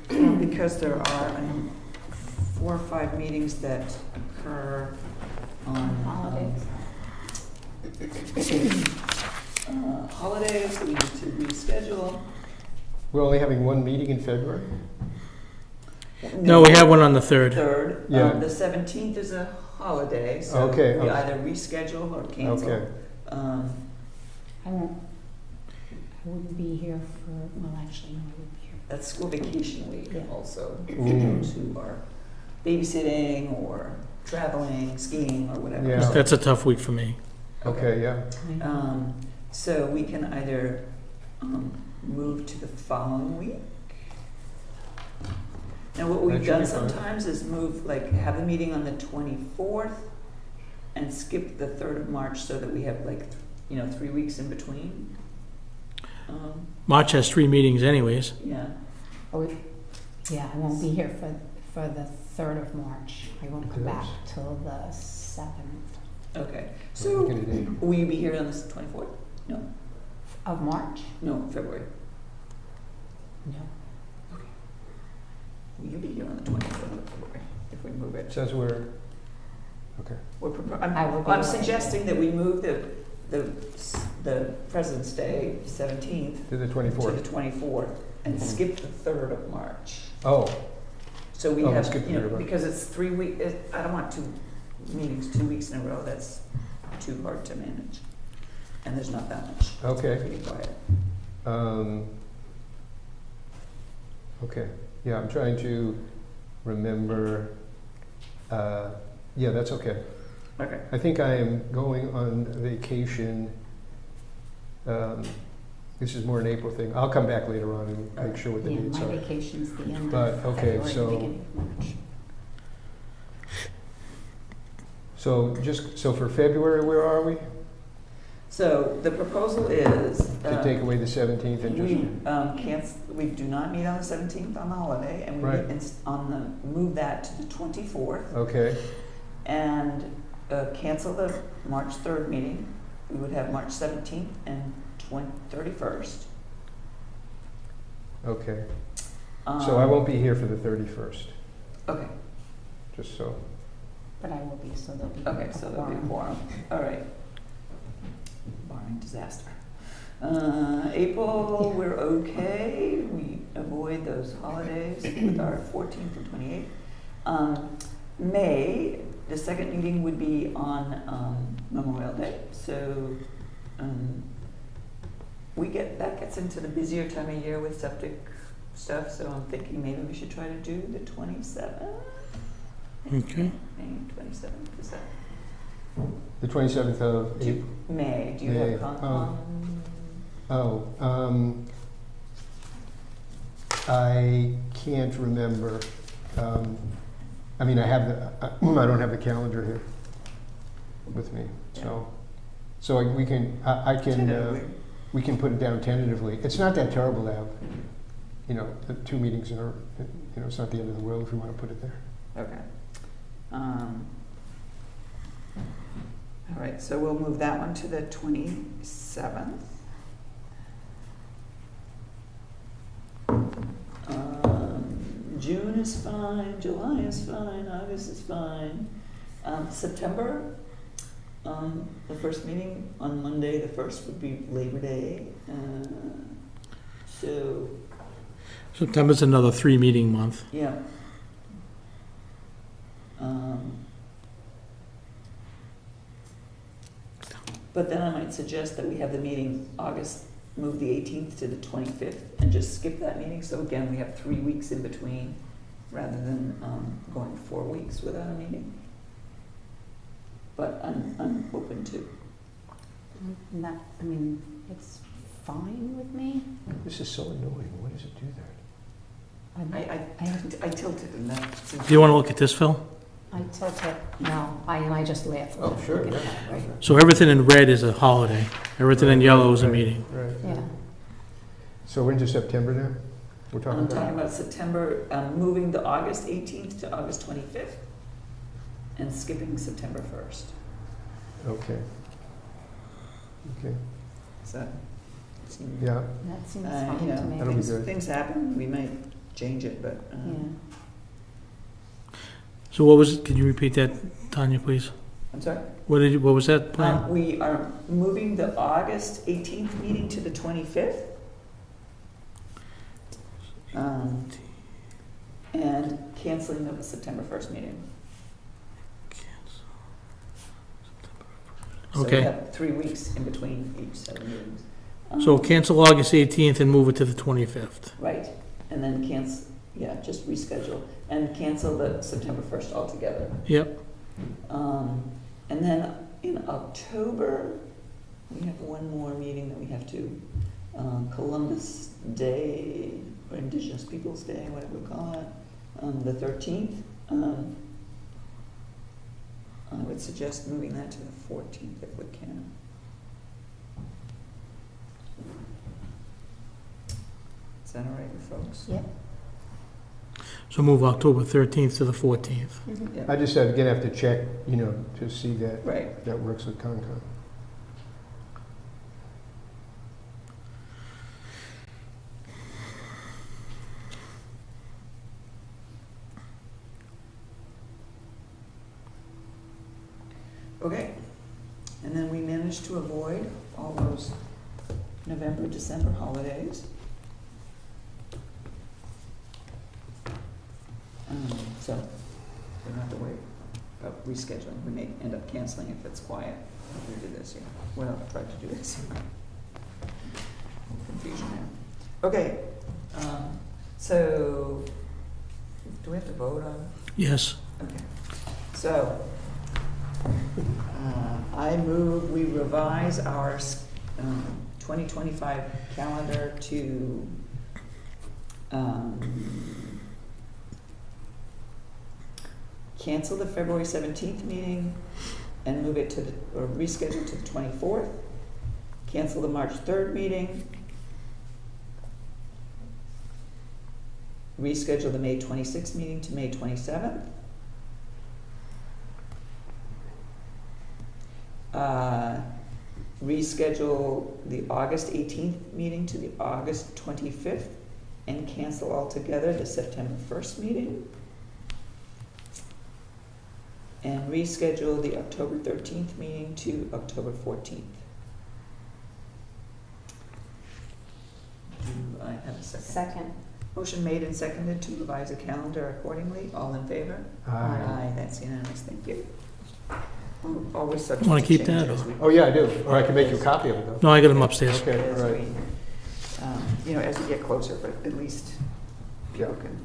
Because there are 4 or 5 meetings that occur on Holidays. holidays, we need to reschedule. We're only having one meeting in February? No, we have one on the 3rd. Third, Yeah. the 17th is a holiday, so Okay, we okay. either reschedule or cancel. Okay. Um, I wouldn't be here for, well, actually, no, I would be here. That's school vacation week Yeah. also, for Mm. those who are babysitting or traveling, skiing or whatever. Yeah. So, That's a tough week for me. Okay, yeah. So we can either move to the following week. Now, what That we've should done be fine. sometimes is move, like, have the meeting on the 24th and skip the 3rd of March so that we have 3 weeks in between. March has 3 meetings anyways. Yeah, Oh, yeah, I won't be here for the 3rd of March. I won't come back till the 7th okay. So, Get a date. will you be here on the 24th? No, of March? no, February. No. Will you be here on the 24th of February if we move it? Says we're, okay. I will be I'm away. suggesting that we move the President's Day, 17th, To the to 24th. the 24th and skip the 3rd of March. Oh, So we Oh, have, skip the 3rd of March. because it's 3 weeks, I don't want 2 meetings 2 weeks in a row, that's too hard to manage. And there's not that much. okay. It's pretty quiet. Okay, yeah, I'm trying to remember, yeah, that's okay. Okay. I think I am going on vacation. This is more an April thing. I'll come back later on and make sure what the Yeah, dates my are. vacation's the end But, of okay, February, so- beginning of March. So for February, where are we? So the proposal is. To take away the 17th and just, We do not meet on the 17th on the holiday, and we Right. meet move that to the 24th, okay, and cancel the March 3rd meeting. We would have March 17th and 31st. okay. So I won't be here for the 31st, Okay, just so. But I will be, so there'll be okay, a so there'll be a quorum. quorum. All right. Barring disaster. April, we're okay. We avoid those holidays with our 14th and 28th. May, the second meeting would be on Memorial Day. So that gets into the busier time of year with septic stuff. So I'm thinking maybe we should try to do the 27th. Okay. May 27th, is that? The 27th of April. May, do you May, have I can't remember. I mean, I don't have the calendar here with me, so we can, we can put it down tentatively. It's not that terrible to have, the 2 meetings it's not the end of the world if we want to put it there. Okay. All right, so we'll move that one to the 27th. June is fine, July is fine, August is fine. September, the first meeting on Monday, the 1st would be Labor Day. So, September's another 3-meeting month. yeah. But then I might suggest that we have the meeting move the 18th to the 25th and just skip that meeting. So again, we have 3 weeks in between rather than going 4 weeks without a meeting. But I'm open to. That, I mean, it's fine with me. This is so annoying. Why does it do that? I tilted in that. Do you want to look at this, Phil? I tilt it, no, I just laugh. Oh, sure, Look at yeah. that, right? So everything in red is a holiday. Everything in yellow is a Right, meeting. Right. Yeah. So we're into September now? We're talking I'm about? talking about September, moving the August 18th to August 25th and skipping September 1st. Okay. Okay, So, yeah. That seems you fine to know, me. That'll be good. things happen, we might change it, but. Yeah. So what was it? Could you repeat that, Tanya, please? I'm sorry? What was that plan? We are moving the August 18th meeting to the 25th. And canceling the September 1st meeting. So we Okay. have 3 weeks in between each set of meetings. So cancel August 18th and move it to the 25th. Right, and then just reschedule, and cancel the September 1st altogether. Yep. And then in October, we have one more meeting that we have to, Columbus Day, or Indigenous Peoples' Day, whatever we call it, the 13th. I would suggest moving that to the 14th if we can. Is that all right with folks? Yep. So move October 13th to the 14th. Mhm. Yeah. I just again have to check, to see that Right. that works with Concom. Okay, and then we managed to avoid all those November, December holidays. So we don't have to worry about rescheduling. We may end up canceling if it's quiet. If we do this, Well, I tried to do this. Confusion there. Okay, so do we have to vote on? Yes. Okay, so, I move we revise our 2025 calendar to cancel the February 17th meeting and move it or reschedule to the 24th, cancel the March 3rd meeting, reschedule the May 26th meeting to May 27th, reschedule the August 18th meeting to the August 25th, and cancel altogether the September 1st meeting, and reschedule the October 13th meeting to October 14th. Do I have a second? Second. Motion made and seconded to revise the calendar accordingly. All in favor? Aye. That's unanimous. Thank you. Always subject Wanna to keep change that, as or- we- Oh, yeah, I do. Or I can make you a copy of it, though. No, I got them upstairs. Okay, as all right. we, as we get closer, but at least people Yeah. can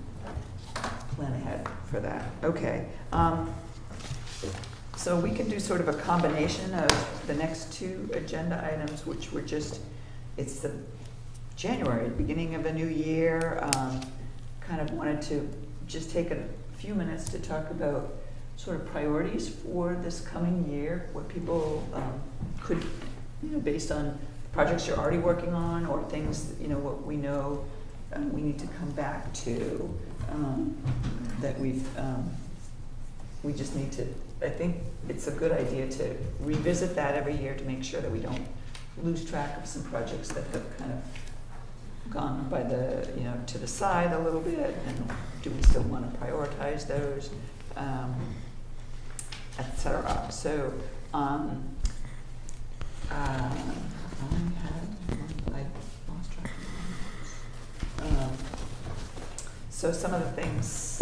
plan ahead for that. Okay. So we can do sort of a combination of the next two agenda items, which were it's the January, beginning of a new year. Kind of wanted to just take a few minutes to talk about sort of priorities for this coming year, what people could, based on projects you're already working on or things, what we know we need to come back to, that we just need to, I think it's a good idea to revisit that every year to make sure that we don't lose track of some projects that have kind of gone by to the side a little bit, and do we still want to prioritize those, et cetera. So, I lost track of my notes. So some of the things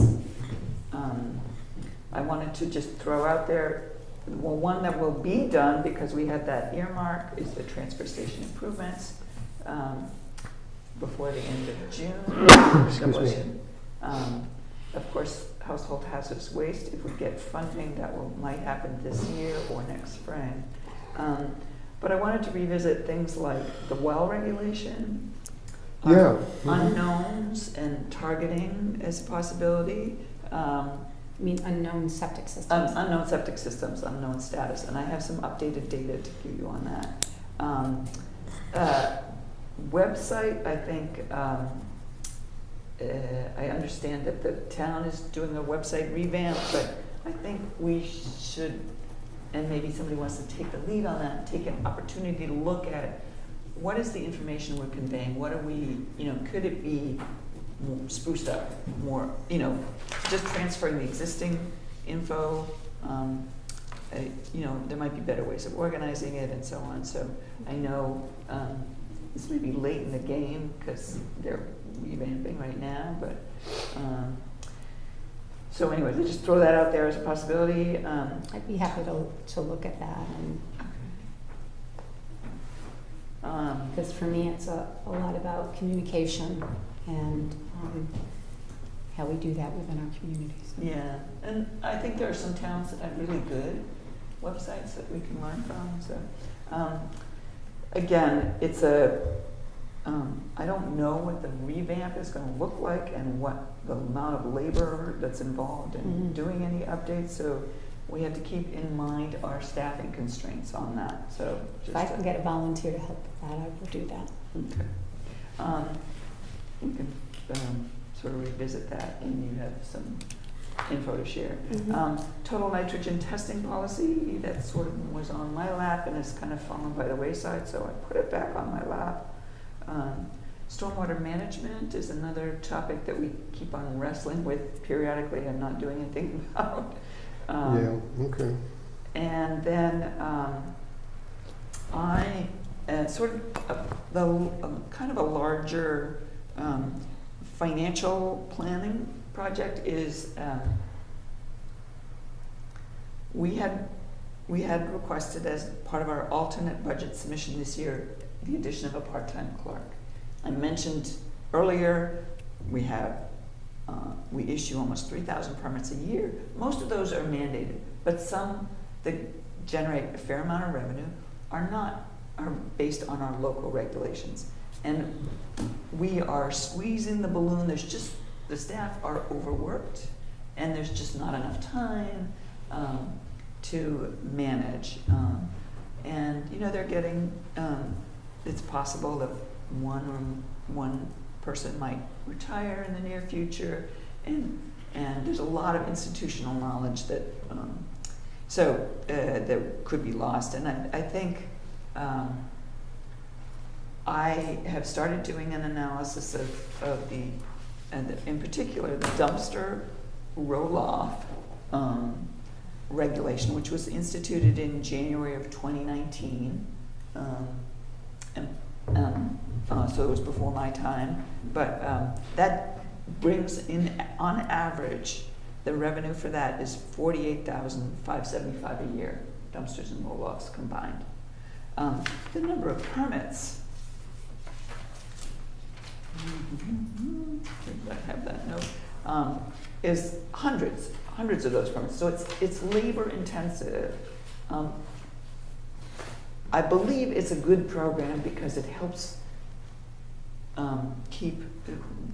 I wanted to just throw out there. Well, one that will be done, because we had that earmark, is the transfer station improvements before the end of June. Excuse me. Of course, household hazardous waste, if we get funding, that might happen this year or next spring. But I wanted to revisit things like the well regulation, Yeah. unknowns and targeting as a possibility. I mean, unknown septic systems. Unknown septic systems, unknown status, and I have some updated data to give you on that. Website, I think, I understand that the town is doing a website revamp, but I think we should, and maybe somebody wants to take the lead on that, take an opportunity to look at what is the information we're conveying, what are we, could it be spruced up more, just transferring the existing info, there might be better ways of organizing it and so on. So I know this may be late in the game because they're revamping right now, but so anyways, I just throw that out there as a possibility. I'd be happy to look at that, because for me it's a lot about communication and how we do that within our communities. Yeah, and I think there are some towns that have really good websites that we can learn from. So, again, it's I don't know what the revamp is going to look like and what the amount of labor that's involved in doing any updates. So we have to keep in mind our staffing constraints on that. So If I can get a volunteer to help with that, I will do that. Okay. We can sort of revisit that, and you have some info to share. Total nitrogen testing policy, that sort of was on my lap and has kind of fallen by the wayside, so I put it back on my lap. Stormwater management is another topic that we keep on wrestling with periodically and not doing anything about. Yeah, okay. And then I sort of kind of a larger financial planning project is we had requested as part of our alternate budget submission this year the addition of a part-time clerk. I mentioned earlier we issue almost 3,000 permits a year. Most of those are mandated, but some that generate a fair amount of revenue are based on our local regulations. And we are squeezing the balloon. The staff are overworked, and there's just not enough time to manage. And they're getting, it's possible that one person might retire in the near future, and there's a lot of institutional knowledge that that could be lost. And I think I have started doing an analysis of in particular the dumpster roll-off regulation, which was instituted in January of 2019. So it was before my time, but that brings in, on average, the revenue for that is $48,575 a year, dumpsters and roll-offs combined. The number of permits, I have that note, is hundreds of those permits. So it's labor intensive. I believe it's a good program because it helps keep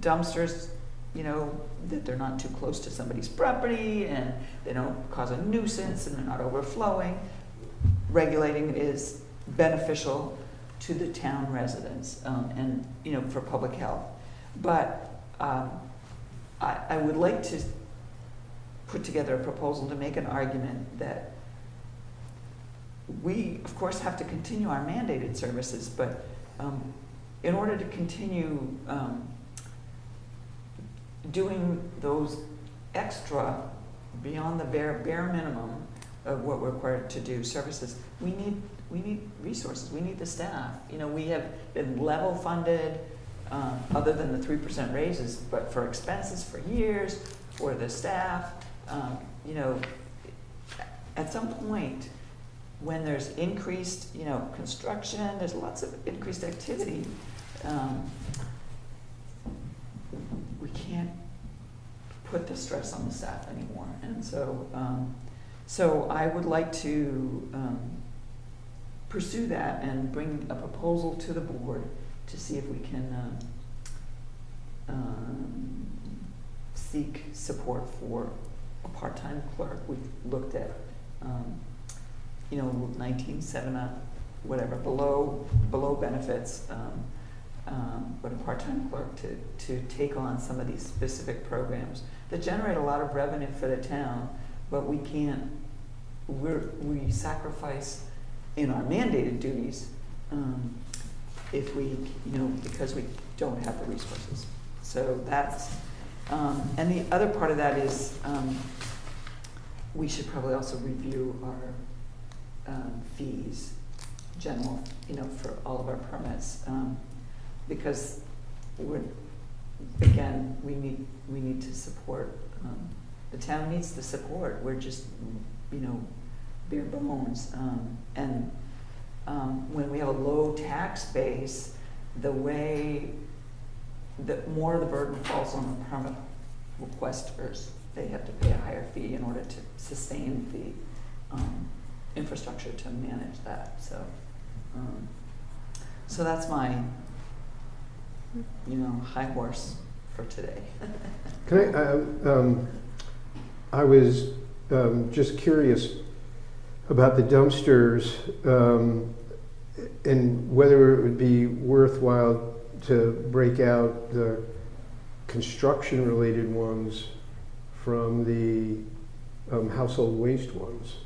dumpsters, that they're not too close to somebody's property and they don't cause a nuisance and they're not overflowing. Regulating is beneficial to the town residents and for public health. But I would like to put together a proposal to make an argument that we, of course, have to continue our mandated services, but in order to continue doing those extra beyond the bare minimum of what we're required to do services, we need resources, we need the staff. You know, we have been level funded, other than the 3% raises, but for expenses for years, for the staff. You know, at some point, when there's increased, you know, construction, there's lots of increased activity, we can't put the stress on the staff anymore. And so, so I would like to pursue that and bring a proposal to the board to see if we can seek support for a part-time clerk. We've looked at, you know, 19.7 up, whatever, below benefits, but a part-time clerk to take on some of these specific programs that generate a lot of revenue for the town, but we can't, we sacrifice in our mandated duties if we, you know, because we don't have the resources. So that's, and the other part of that is we should probably also review our fees, general, you know, for all of our permits, because we're, again, we need to support, the town needs the support. We're just, you know, bare bones, and when we have a low tax base, the way that more of the burden falls on the permit requesters. They have to pay a higher fee in order to sustain the infrastructure to manage that. So, so that's my, you know, high horse for today. Can I was just curious about the dumpsters and whether it would be worthwhile to break out the construction-related ones from the household waste ones.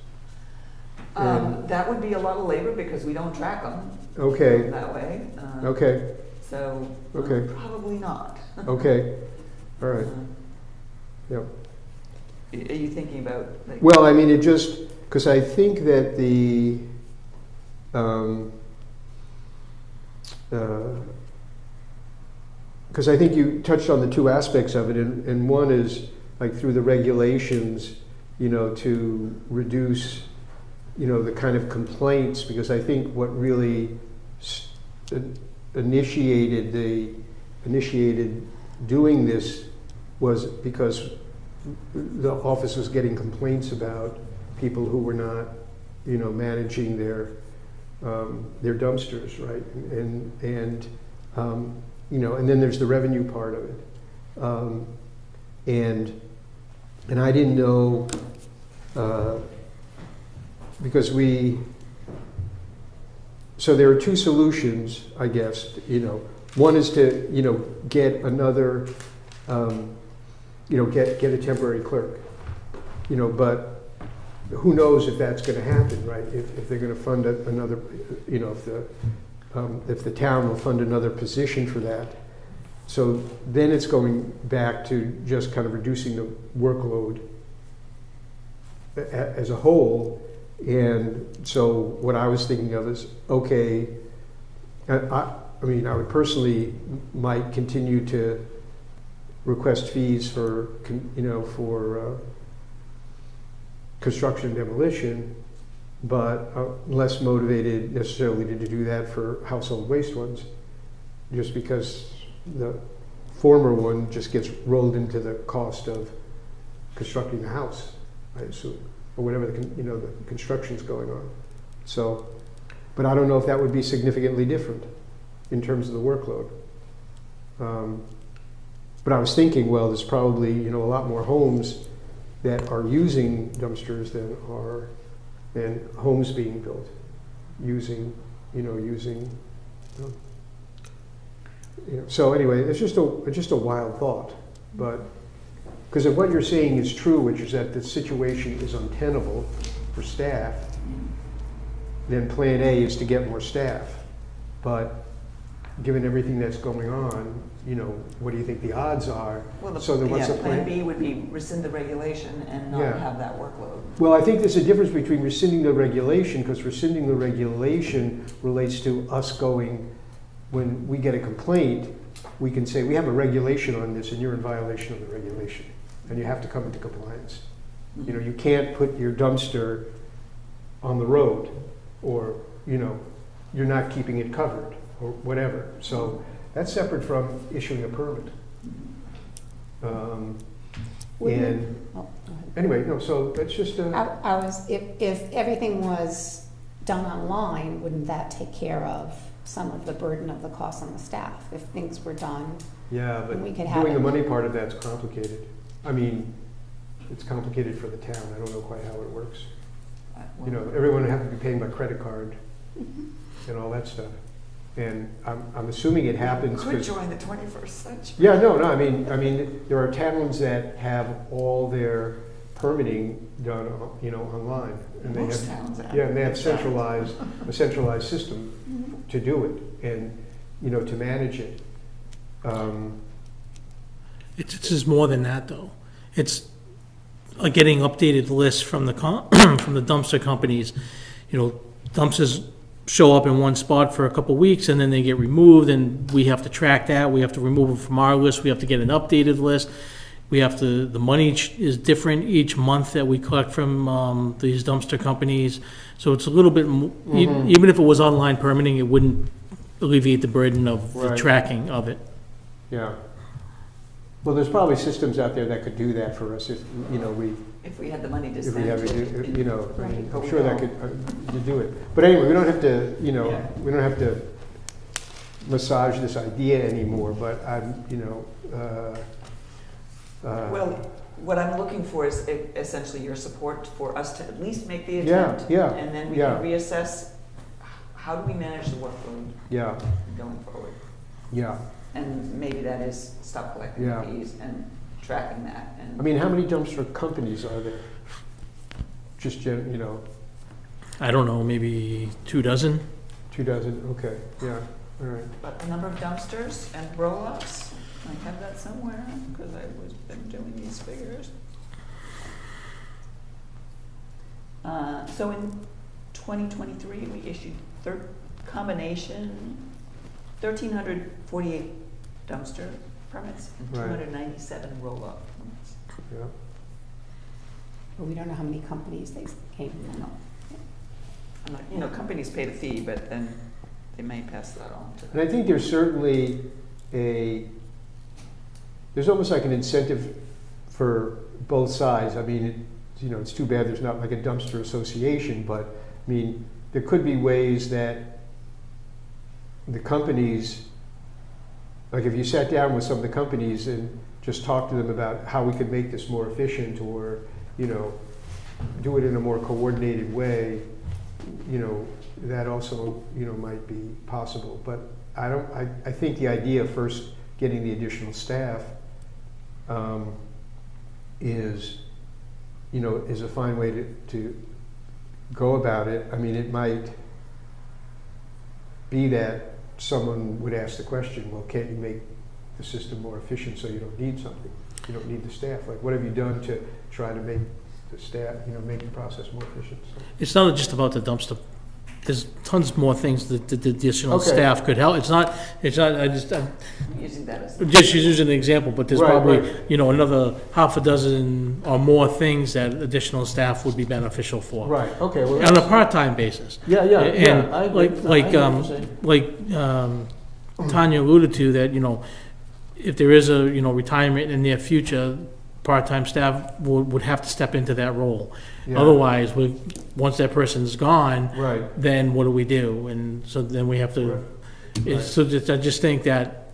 That would be a lot of labor because we don't track them Okay. that way. Okay. So Okay. probably not. Okay. All right. Yeah. Are you thinking about like? Well, I mean, it just because I think that the because I think you touched on the two aspects of it, and one is like through the regulations, you know, to reduce, you know, the kind of complaints, because I think what really initiated doing this was because the office was getting complaints about people who were not, you know, managing their dumpsters, right? And you know, and then there's the revenue part of it, and I didn't know because so there are two solutions, I guess. You know, one is to, you know, get another, you know, get a temporary clerk, you know, but who knows if that's going to happen, right? If they're going to fund another, you know, if the town will fund another position for that. So then it's going back to just kind of reducing the workload as a whole. And so what I was thinking of is, okay, I mean, I would personally might continue to request fees for, you know, for construction and demolition, but less motivated necessarily to do that for household waste ones, just because the former one just gets rolled into the cost of constructing the house, I assume, or whatever the, you know, the construction's going on. So, but I don't know if that would be significantly different in terms of the workload. But I was thinking, well, there's probably, you know, a lot more homes that are using dumpsters than homes being built using. So anyway, it's just a wild thought, but because if what you're saying is true, which is that the situation is untenable for staff, then Plan A is to get more staff. But given everything that's going on, you know, what do you think the odds are? Well, So then what's the plan plan? B would be rescind the regulation and not Yeah. have that workload. Well, I think there's a difference between rescinding the regulation, because rescinding the regulation relates to us going, when we get a complaint, we can say, we have a regulation on this and you're in violation of the regulation, and you have to come into compliance. You know, you can't put your dumpster on the road, or, you know, you're not keeping it covered, or whatever. So that's separate from issuing a permit. And Oh, go ahead. anyway, no, so that's just a, I was, if everything was done online, wouldn't that take care of some of the burden of the costs on the staff? If things were done, yeah, but we could have doing the it. money part of that's complicated. I mean, it's complicated for the town. I don't know quite how it works. You know, everyone would have to be paying by credit card and all that stuff. And I'm assuming it happens Could 'cause- join the 21st century. yeah, no, I mean, there are towns that have all their permitting done, you know, online. And they Most have, towns have. yeah, and they have Exactly. a centralized system to do it and, you know, to manage it. It's more than that, though. It's getting updated lists from the from the dumpster companies. You know, dumpsters show up in one spot for a couple weeks and then they get removed, and we have to track that. We have to remove them from our list. We have to get an updated list. We have to, the money is different each month that we collect from these dumpster companies. So it's a little bit, even if it was online permitting, it wouldn't alleviate the burden of the Right. tracking of it. Yeah. Well, there's probably systems out there that could do that for us if, you know, If we had the money to if we spend. have, it- you know, Right. I'm sure that could to do it. But anyway, we don't have to, you know, Yeah. we don't have to massage this idea anymore, but I'm, you know, Well, what I'm looking for is essentially your support for us to at least make the Yeah, attempt. yeah, And then we yeah. can reassess, how do we manage the workload yeah, going forward? yeah. And maybe that is stop collecting Yeah. fees and tracking that and. I mean, how many dumpster companies are there? Just, you know, I don't know, maybe 24? 24, okay, yeah, all right. But the number of dumpsters and roll-ups, I have that somewhere, because I was been doing these figures. So in 2023, we issued combination 1,348 dumpster permits and Right. 297 roll-up permits. Yeah. But we don't know how many companies they came from. No. I'm not- You know, companies pay the fee, but then they may pass that on to And I think there's certainly there's almost like an incentive for both sides. I mean, you know, it's too bad there's not like a dumpster association, but I mean, there could be ways that the companies, like if you sat down with some of the companies and just talked to them about how we could make this more efficient, or, you know, do it in a more coordinated way, you know, that also, you know, might be possible. But I think the idea of first getting the additional staff is, you know, is a fine way to go about it. I mean, it might be that someone would ask the question, well, can't you make the system more efficient so you don't need something? You don't need the staff. Like, what have you done to try to make the staff, you know, make the process more efficient? So, It's not just about the dumpster. There's tons more things that the additional Okay. staff could help. It's not, I'm using that as. just using an example, but there's Right, probably, right. you know, another half a dozen or more things that additional staff would be beneficial for. right, okay, well, On a that's- part-time basis. yeah, yeah, And yeah. I agree. like, I know what you're saying. like Tanya alluded to, that, you know, if there is a, you know, retirement in the near future, part-time staff would have to step into that role. Yeah. Otherwise, once that person's gone, Right, then what do we do? And so then we have to, so I just think that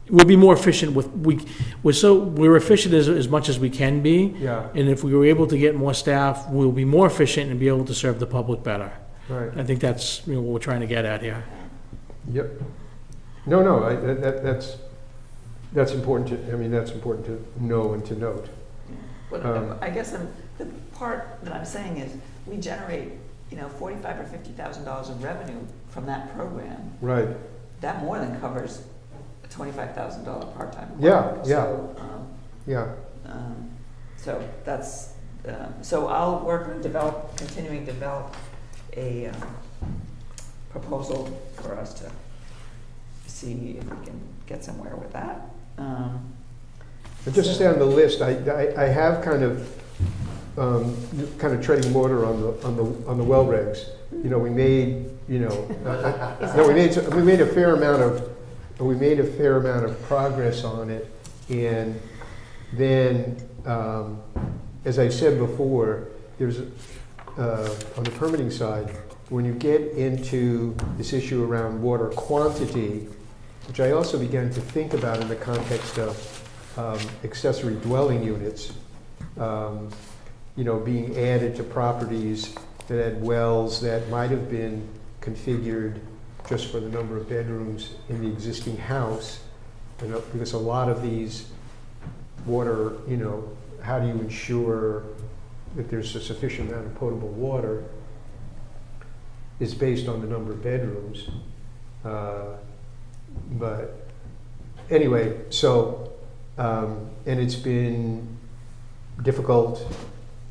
we'll be more efficient we're efficient as much as we can be. yeah, And if we were able to get more staff, we'll be more efficient and be able to serve the public better. right. I think that's, you know, what we're trying to get at here. Yep. No, that's important to, I mean, that's important to know and to note. What I guess the part that I'm saying is, we generate, you know, $45,000 or $50,000 of revenue from that program. Right, that more than covers a $25,000 part-time. Yeah, worker. yeah. So, Yeah, so that's, so I'll work on continuing to develop a proposal for us to see if we can get somewhere with that. but just to stay on the list, I have kind of treading water on the well regs. You know, we made, you know, no, we made a fair amount of progress on it, and then, as I said before, there's on the permitting side, when you get into this issue around water quantity, which I also began to think about in the context of accessory dwelling units, you know, being added to properties that had wells that might have been configured just for the number of bedrooms in the existing house, you know, because a lot of these water, you know, how do you ensure that there's a sufficient amount of potable water is based on the number of bedrooms. But anyway, so, and it's been difficult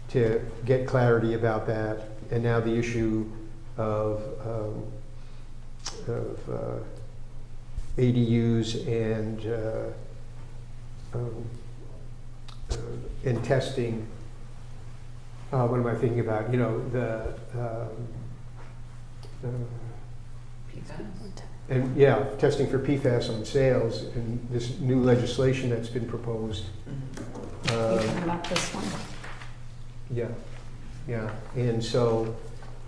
to get clarity about that. And now the issue of ADUs and testing. What am I thinking about? You know, and yeah, testing for PFAS on sales and this new legislation that's been proposed. You talking about this one? Yeah, yeah, and so,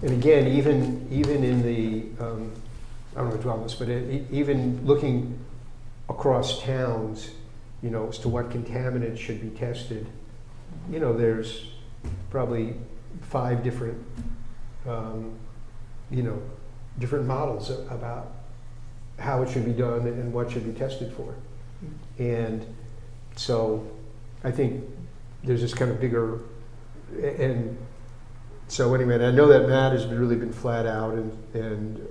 and again, even in the, I don't want to dwell on this, but even looking across towns, you know, as to what contaminants should be tested, you know, there's probably 5 different, you know, different models about how it should be done and what should be tested for. And so I think there's this kind of bigger, and so anyway, and I know that Matt has really been flat out, and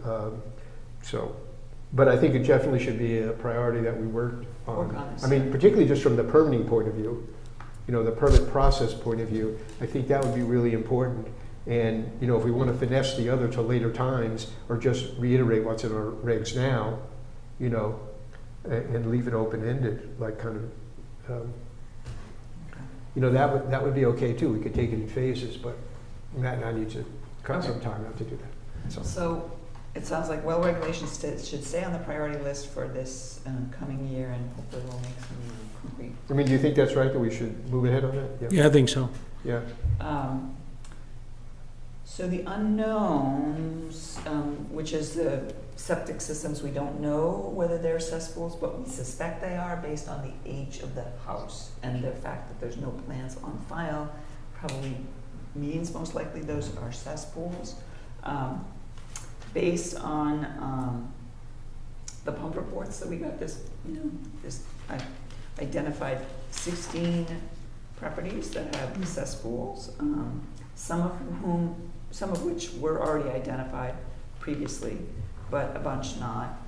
so, but I think it definitely should be a priority that we work on. I mean, particularly just from the permitting point of view, you know, the permit process point of view, I think that would be really important. And, you know, if we want to finesse the other to later times, or just reiterate what's in our regs now, you know, and leave it open-ended, like kind of, you know, that would be okay too. We could take it in phases, but Matt and I need to cut some time out to do that. So it sounds like well regulations should stay on the priority list for this coming year, and hopefully we'll make some concrete. I mean, do you think that's right, that we should move ahead on that? Yeah, I think so. Yeah. So the unknowns, which is the septic systems, we don't know whether they're cesspools, but we suspect they are based on the age of the house, and the fact that there's no plans on file probably means most likely those are cesspools. Based on the pump reports that we got, I identified 16 properties that have cesspools, some of which were already identified previously, but a bunch not.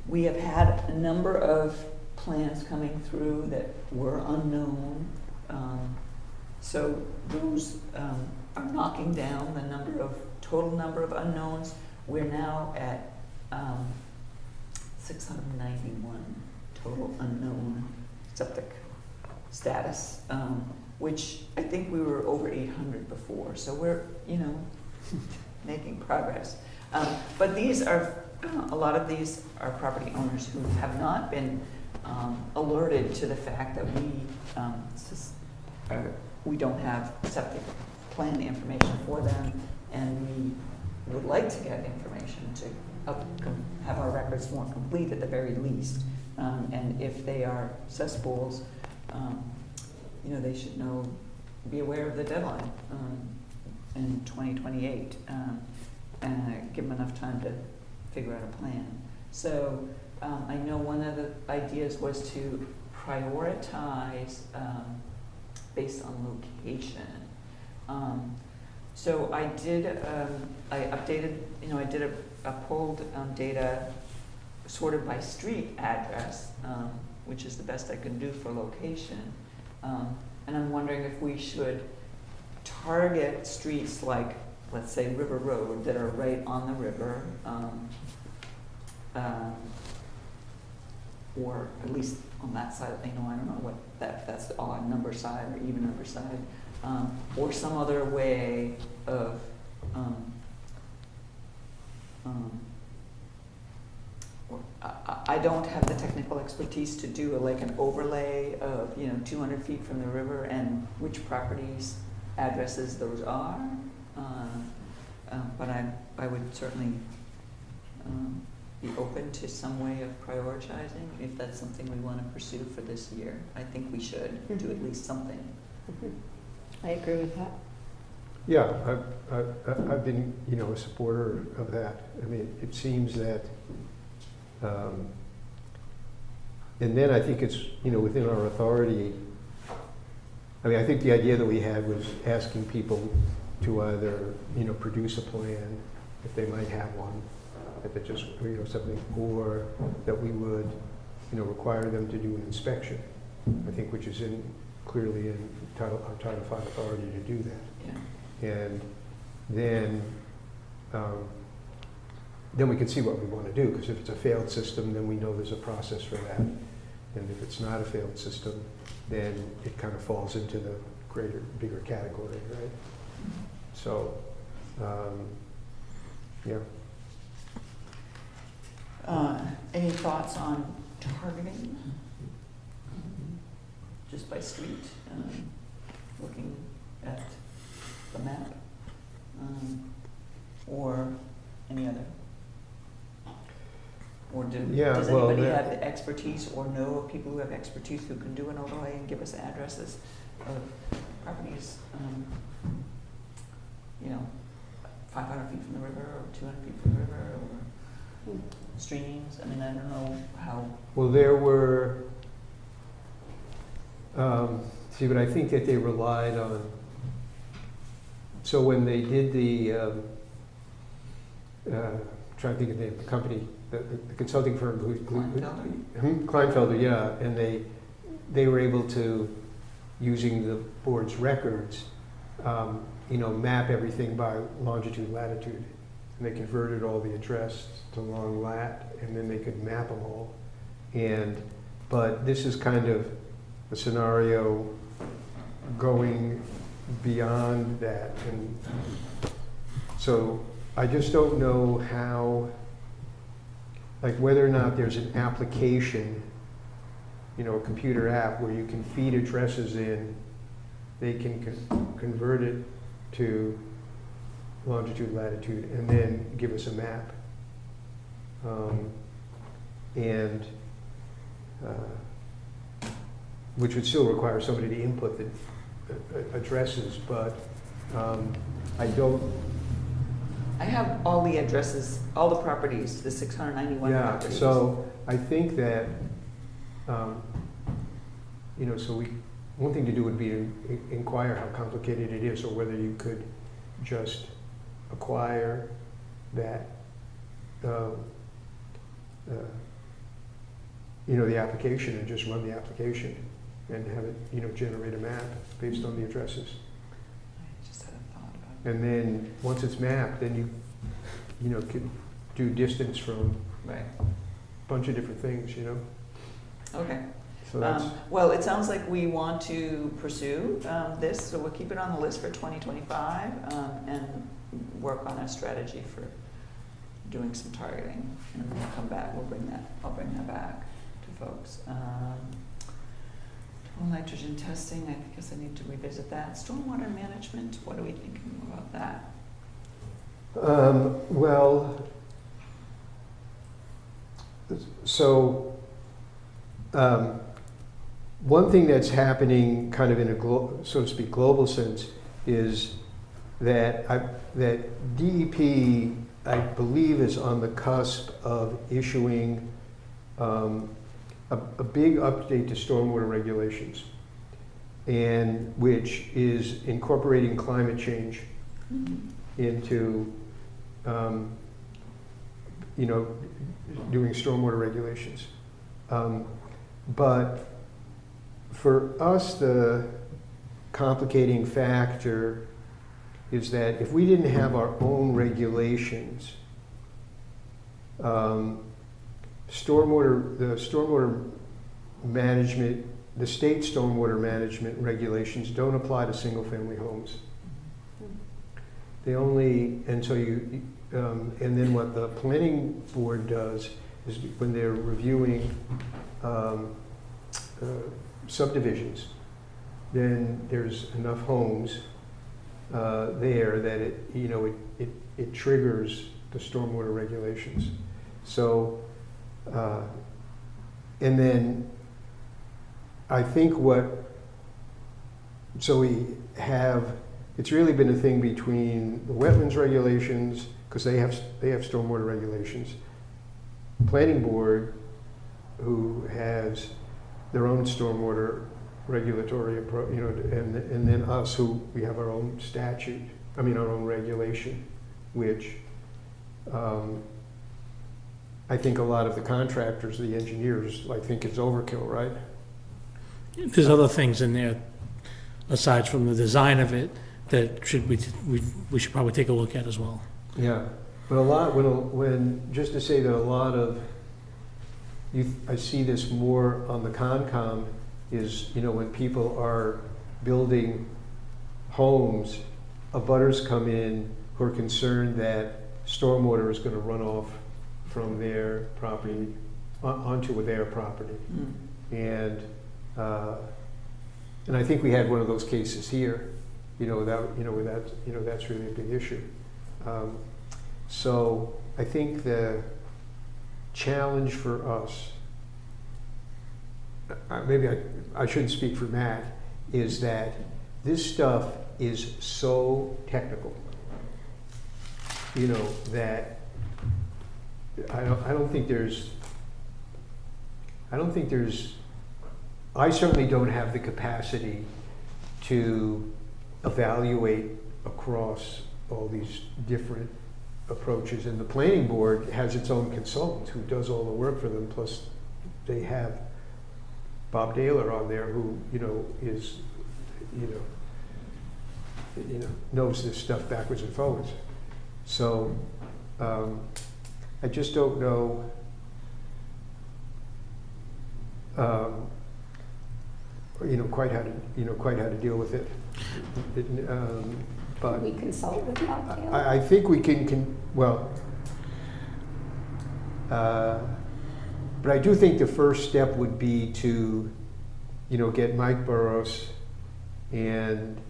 We have had a number of plans coming through that were unknown, so those are knocking down the total number of unknowns. We're now at 691 total unknown septic status, which I think we were over 800 before. So we're, you know, making progress. But these are, a lot of these are property owners who have not been alerted to the fact that we don't have septic plan information for them, and we would like to get information to have our records more complete at the very least. And if they are cesspools, you know, they should be aware of the deadline in 2028, and give them enough time to figure out a plan. So I know one of the ideas was to prioritize based on location. So I did, I updated, you know, I did a pulled data sorted by street address, which is the best I can do for location. And I'm wondering if we should target streets like, let's say, River Road, that are right on the river, or at least on that side. I don't know what that's the odd number side or even number side, or some other way of I don't have the technical expertise to do like an overlay of 200 feet from the river and which properties addresses those are, but I would certainly be open to some way of prioritizing if that's something we want to pursue for this year. I think we should do at least something. I agree with that. Yeah, I've been, a supporter of that. I mean, it seems that, and then I think it's, within our authority. I mean, I think the idea that we had was asking people to either, produce a plan, if they might have one, if it just, something, or that we would, require them to do an inspection, I think, which is clearly in our Title V authority to do that. Yeah. And then we can see what we want to do, because if it's a failed system, then we know there's a process for that. And if it's not a failed system, then it kind of falls into the bigger category, right? So, yeah. Any thoughts on targeting, just by street, looking at the map, or any other? Or does anybody have the expertise or know of people who have expertise who can do an overlay and give us addresses of properties, 500 feet from the river or 200 feet from the river or streams? I mean, I don't know how. Well, there were, but I think that they relied on, so when they did the, trying to think of the name of the company, the consulting firm Kleinfelder, yeah, and they were able to, using the board's records, map everything by longitude, latitude, and they converted all the address to long lat, and then they could map them all. But this is kind of a scenario going beyond that, and so I just don't know how, like whether or not there's an application, a computer app where you can feed addresses in, they can convert it to longitude, latitude, and then give us a map. Which would still require somebody to input the addresses, but I have all the addresses, all the properties, the 691 properties. Yeah, so I think that, one thing to do would be to inquire how complicated it is, or whether you could just acquire that, the application and just run the application and have it, generate a map based on the addresses. I just had a thought about it. And then, once it's mapped, then you can do distance from Right. a bunch of different things, Okay. So that's, Well, it sounds like we want to pursue this, so we'll keep it on the list for 2025 and work on a strategy for doing some targeting. And we'll come back, I'll bring that back to folks. Nitrogen testing, I guess I need to revisit that. Stormwater management, what are we thinking about that? One thing that's happening kind of in a, so to speak, global sense is that that DEP, I believe, is on the cusp of issuing a big update to stormwater regulations, and which is incorporating climate change into you know, doing stormwater regulations. But for us, the complicating factor is that if we didn't have our own regulations, the stormwater management, the state stormwater management regulations don't apply to single-family homes. They only, and so you, and then what the planning board does is when they're reviewing subdivisions, then there's enough homes there that it triggers the stormwater regulations. So, and then I think so we have, it's really been a thing between the wetlands regulations, because they have stormwater regulations, planning board, who has their own stormwater regulatory approach, and then us, who we have our own statute, our own regulation, which I think a lot of the contractors, the engineers, think it's overkill, right? There's other things in there, aside from the design of it, that we should probably take a look at as well. Yeah, but just to say that a lot of, I see this more on the Concom, is, when people are building homes, abutters come in who are concerned that stormwater is going to run off from their property onto their property. And I think we had one of those cases here, that's really a big issue. So I think the challenge for us, maybe I shouldn't speak for Matt, is that this stuff is so technical, that I certainly don't have the capacity to evaluate across all these different approaches. And the planning board has its own consultant who does all the work for them, plus they have Bob Daler on there who, is, knows this stuff backwards and forwards. So I just don't know quite how to deal with it. But We consult with Bob Taylor. I think we can well, but I do think the first step would be to, get Mike Burrows and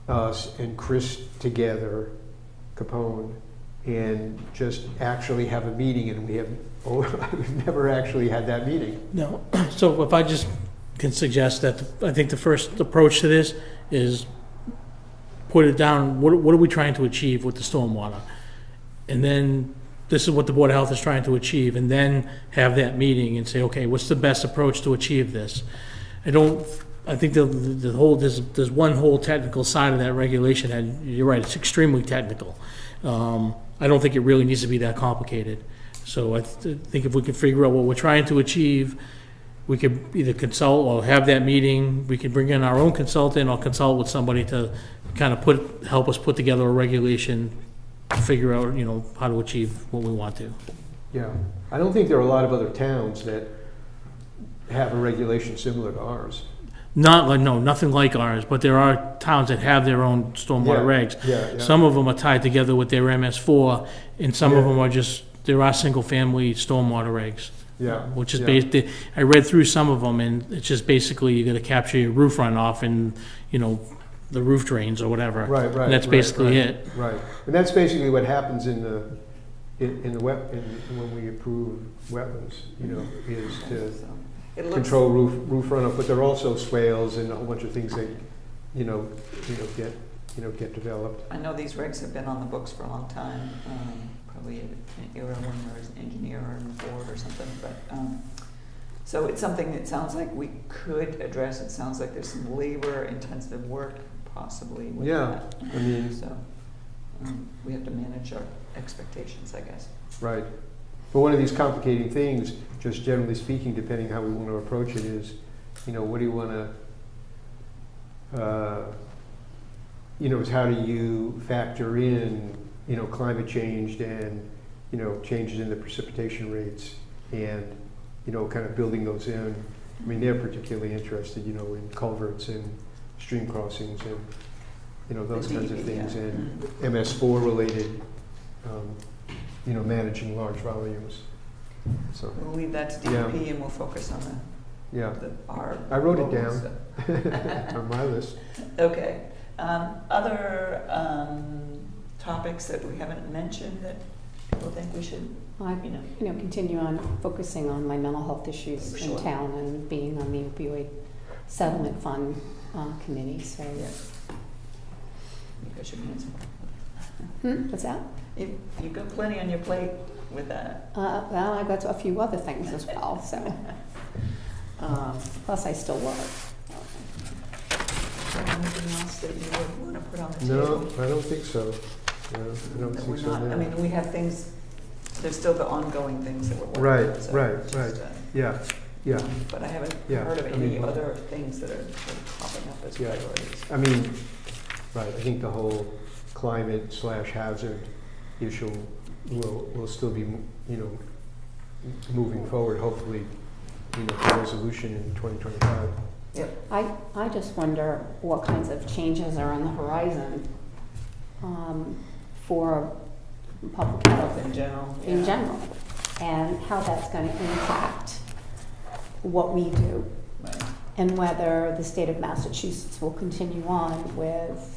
us and Chris together, Capone, and just actually have a meeting. And we've never actually had that meeting. No, so if I just can suggest that, I think the first approach to this is put it down, what are we trying to achieve with the stormwater? And then this is what the Board of Health is trying to achieve, and then have that meeting and say, okay, what's the best approach to achieve this? I think there's one whole technical side of that regulation, and you're right, it's extremely technical. I don't think it really needs to be that complicated. So I think if we can figure out what we're trying to achieve, we could either consult or have that meeting. We could bring in our own consultant or consult with somebody to kind of help us put together a regulation, figure out, how to achieve what we want to. Yeah, I don't think there are a lot of other towns that have a regulation similar to ours. Nothing like ours, but there are towns that have their own stormwater regs. Yeah. Some of them are tied together with their MS4, and some of them are there are single-family stormwater regs. Yeah. Which is basically, I read through some of them, and it's just basically you got to capture your roof runoff and, the roof drains or whatever. Right. And that's basically it. Right, and that's basically what happens when we approve wetlands, is to control roof runoff, but there are also swales and a whole bunch of things that, get developed. I know these regs have been on the books for a long time, probably an era when there was an engineer on the board or something, but, so it's something that sounds like we could address. It sounds like there's some labor-intensive work possibly with that. I mean, So we have to manage our expectations, I guess. right. But one of these complicating things, just generally speaking, depending how we want to approach it, is, what do you want to, is how do you factor in, climate change and, changes in the precipitation rates and, kind of building those in. I mean, they're particularly interested, in culverts and stream crossings and, those kinds of things, and MS4 related, managing large volumes. So, We'll leave that to DEP and we'll focus on yeah, our. I wrote it local down. stuff. on my list. Okay. Other topics that we haven't mentioned that people think we should, Well, I, continue on focusing on my mental health issues For in sure. town and being on the opioid settlement fund committee. So, Yeah. you guys should answer. What's that? You've got plenty on your plate with that. Well, I've got a few other things as well. So, plus I still work. Is there anything else that you would want to put on the No, table? I don't think so. No, I don't That think we're so. not, no. I mean, we have things, there's still the ongoing things that we're working Right, on. so right, just, right. Yeah, yeah. But I haven't Yeah, heard of I any mean- other things that are sort of popping up as Yeah. priorities. I mean, right, I think the whole climate/hazard issue will still be, moving forward, hopefully, for resolution in 2025. I just wonder what kinds of changes are on the horizon for public health In general. in yeah. general, and how that's going to impact what we do, Right. and whether the state of Massachusetts will continue on with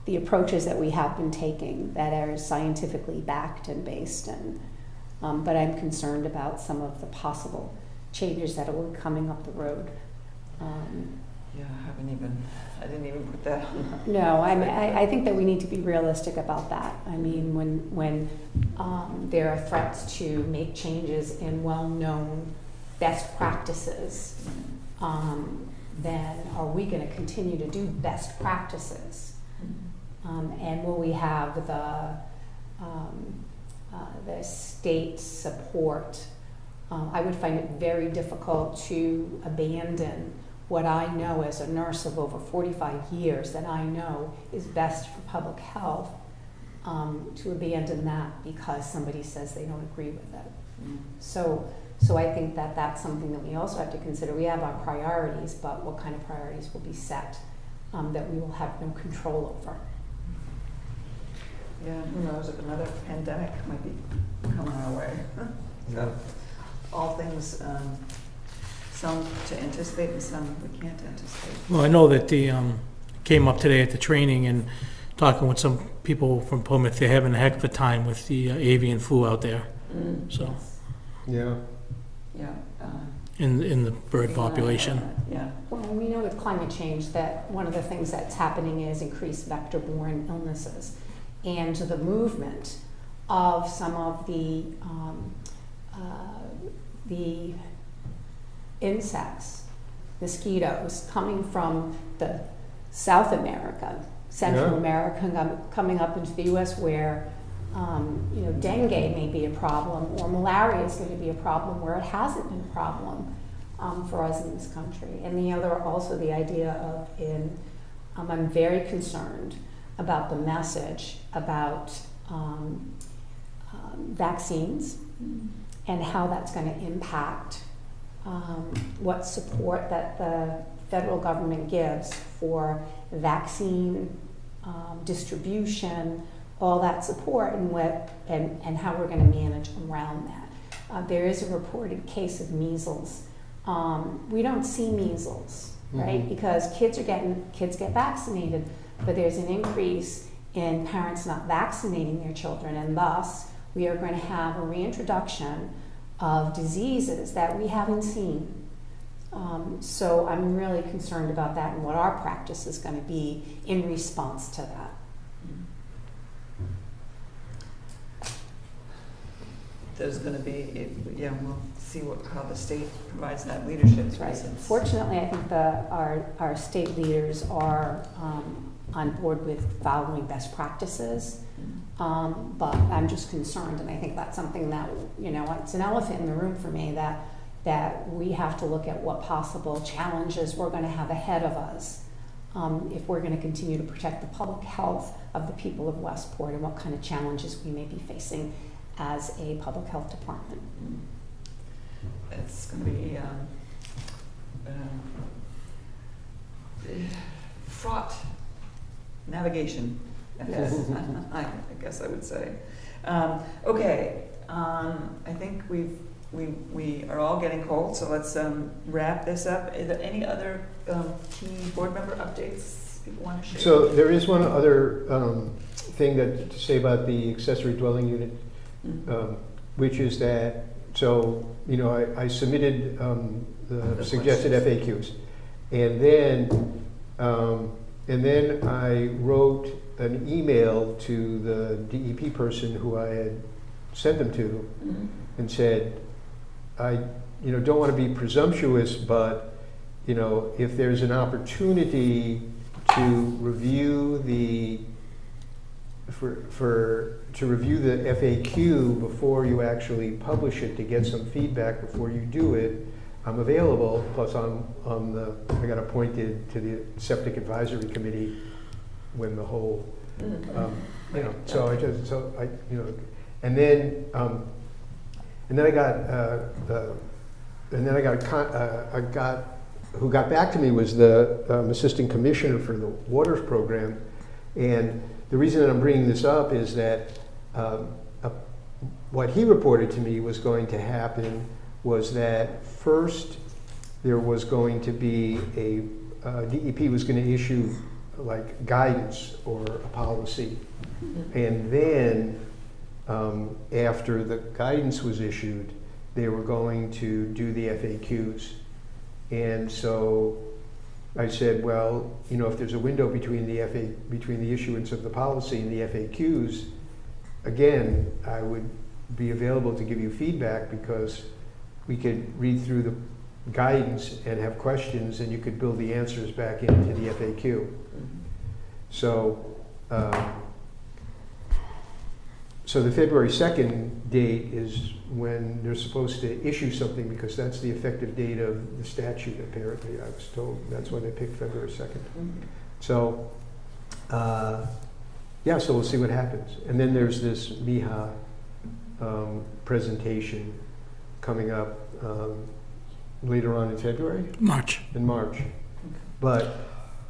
the approaches that we have been taking that are scientifically backed and based, and but I'm concerned about some of the possible changes that are coming up the road. Yeah, I didn't even put that on. No, I think that we need to be realistic about that. I mean, when there are threats to make changes in well-known best practices, then are we going to continue to do best practices? And will we have the state support? I would find it very difficult to abandon what I know as a nurse of over 45 years that I know is best for public health, to abandon that because somebody says they don't agree with it. So I think that that's something that we also have to consider. We have our priorities, but what kind of priorities will be set that we will have no control over? Yeah, who knows if another pandemic might be coming our way. So, all things, some to anticipate and some we can't anticipate. Well, I know that the, came up today at the training and talking with some people from Plymouth, they're having a heck of a time with the avian flu out there, so, Yeah. Yeah. in the bird population. Yeah. Well, we know with climate change that one of the things that's happening is increased vector-borne illnesses, and the movement of some of the insects, mosquitoes, coming from the South America, Central Yeah. America, coming up into the U.S. where dengue may be a problem, or malaria is going to be a problem where it hasn't been a problem for us in this country. And the other, also the idea of I'm very concerned about the message about vaccines and how that's going to impact what support that the federal government gives for vaccine distribution, all that support, and how we're going to manage around that. There is a reported case of measles. We don't see measles, right? Because kids get vaccinated, but there's an increase in parents not vaccinating their children, and thus we are going to have a reintroduction of diseases that we haven't seen. So I'm really concerned about that and what our practice is going to be in response to that. There's going to be, we'll see how the state provides that leadership. That's right. Fortunately, I think our state leaders are on board with following best practices. But I'm just concerned, and I think that's something that, it's an elephant in the room for me, that we have to look at what possible challenges we're going to have ahead of us if we're going to continue to protect the public health of the people of Westport, and what kind of challenges we may be facing as a public health department. It's going to be fraught navigation, I guess I would say. Okay, I think we are all getting cold, so let's wrap this up. Is there any other key board member updates people want to share? So there is one other thing to say about the accessory dwelling unit, which is that, I submitted the suggested FAQs, and then I wrote an email to the DEP person who I had sent them to, and said, I don't want to be presumptuous, but if there's an opportunity to review the review the FAQ before you actually publish it, to get some feedback before you do it, I'm available. Plus, I got appointed to the Septic Advisory Committee when the whole, who got back to me was the assistant commissioner for the waters program. And the reason that I'm bringing this up is that what he reported to me was going to happen was that first there was going to be DEP was going to issue like guidance or a policy. And then after the guidance was issued, they were going to do the FAQs. And so I said, well, if there's a window between the issuance of the policy and the FAQs, again, I would be available to give you feedback, because we could read through the guidance and have questions, and you could build the answers back into the FAQ. So, so the February 2nd date is when they're supposed to issue something, because that's the effective date of the statute, apparently. I was told that's why they picked February 2nd. So, yeah, so we'll see what happens. And then there's this MIHA presentation coming up later on in February? March. In March. But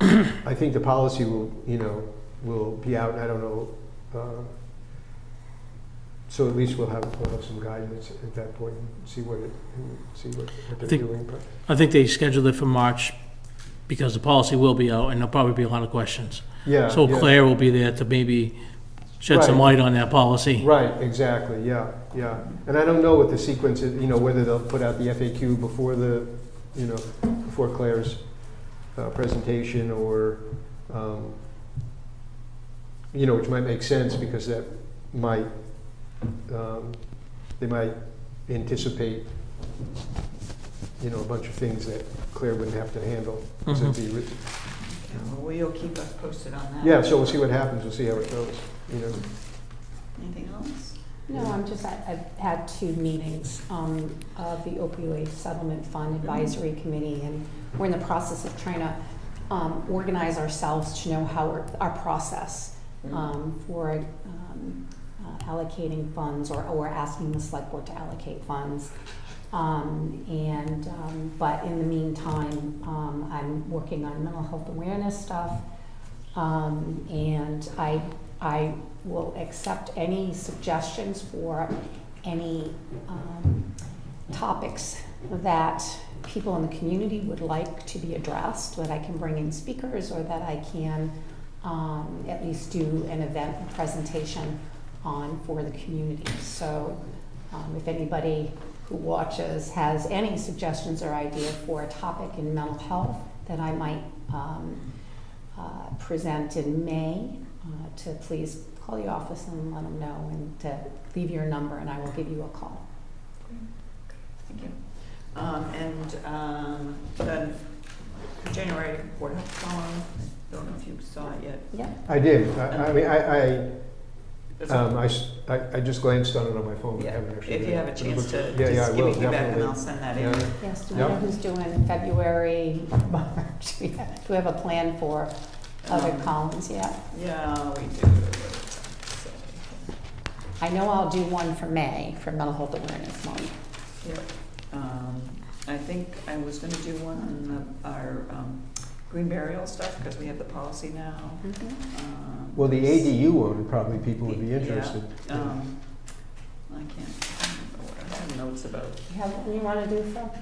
I think the policy will be out, and I don't know. So at least we'll have some guidance at that point, and see what they're doing. I think they scheduled it for March because the policy will be out, and there'll probably be a lot of questions. Yeah. So Claire will be there to maybe shed some light on that policy. Right, exactly, yeah. And I don't know what the sequence is, whether they'll put out the FAQ before before Claire's presentation, or, which might make sense, because that might, they might anticipate, a bunch of things that Claire wouldn't have to handle. Well, you'll keep us posted on that. Yeah, so we'll see what happens. We'll see how it goes. Anything else? No, I've had 2 meetings of the Opioid Settlement Fund Advisory Committee, and we're in the process of trying to organize ourselves to know how our process for allocating funds, or asking the select board to allocate funds. But in the meantime, I'm working on mental health awareness stuff, and I will accept any suggestions for any topics that people in the community would like to be addressed, that I can bring in speakers, or that I can at least do an event, a presentation on for the community. So if anybody who watches has any suggestions or idea for a topic in mental health that I might present in May, to please call the office and let them know, and to leave your number, and I will give you a call. Thank you. Then January Board of Health Don't know if you saw it yet. Yeah. I did. I mean, It's I just glanced on it on my phone. but I Yeah, haven't actually if you read have a it. chance to Yeah, yeah, I just give will, me feedback and definitely. I'll send that in. Yeah. Yes, do we Yep. know who's doing February, March? Do we have a plan for other columns yet? Yeah, we do. I know I'll do one for May, for Mental Health Awareness Month. Yeah. I think I was gonna do one on our green burial stuff, because we have the policy now. Well, the ADU one, probably people would be Yeah, interested. I can't remember what I have notes about. You have one you want to do, Phil?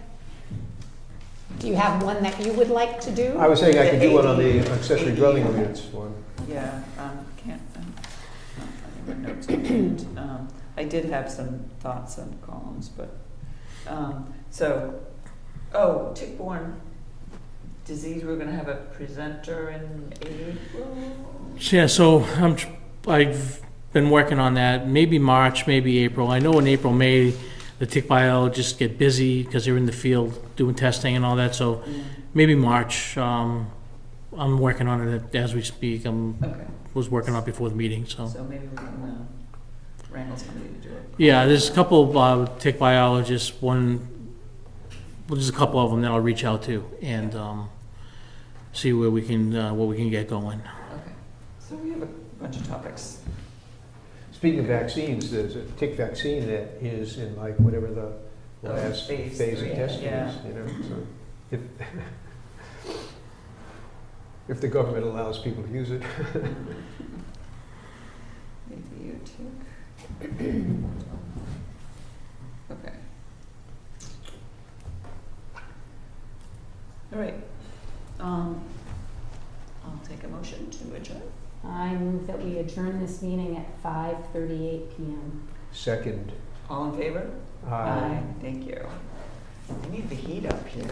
Do you have one that you would like to do? I was saying I The could do one on the ADU. accessory dwelling units one. Yeah, can't, I don't have notes. I did have some thoughts on columns, but, tick-borne disease, we're gonna have a presenter in April? Yeah, so I've been working on that, maybe March, maybe April. I know in April, May, the tick biologists get busy because they're in the field doing testing and all that, so maybe March. I'm working on it as we speak. Okay, Was working on it before the meeting, so. so maybe we can wrangle somebody to do it. Yeah, there's a couple of tick biologists, there's a couple of them that I'll reach out to and see where we can, what we can get going. Okay, so we have a bunch of topics. Speaking of vaccines, there's a tick vaccine that is in like whatever the last phase phase of 3, testing yeah. is, you know, so if, if the government allows people to use it. Maybe you tick. Okay. All right. I'll take a motion to adjourn. I move that we adjourn this meeting at 5:38 PM. Second. All in favor? Aye. Thank you. I need the heat up here.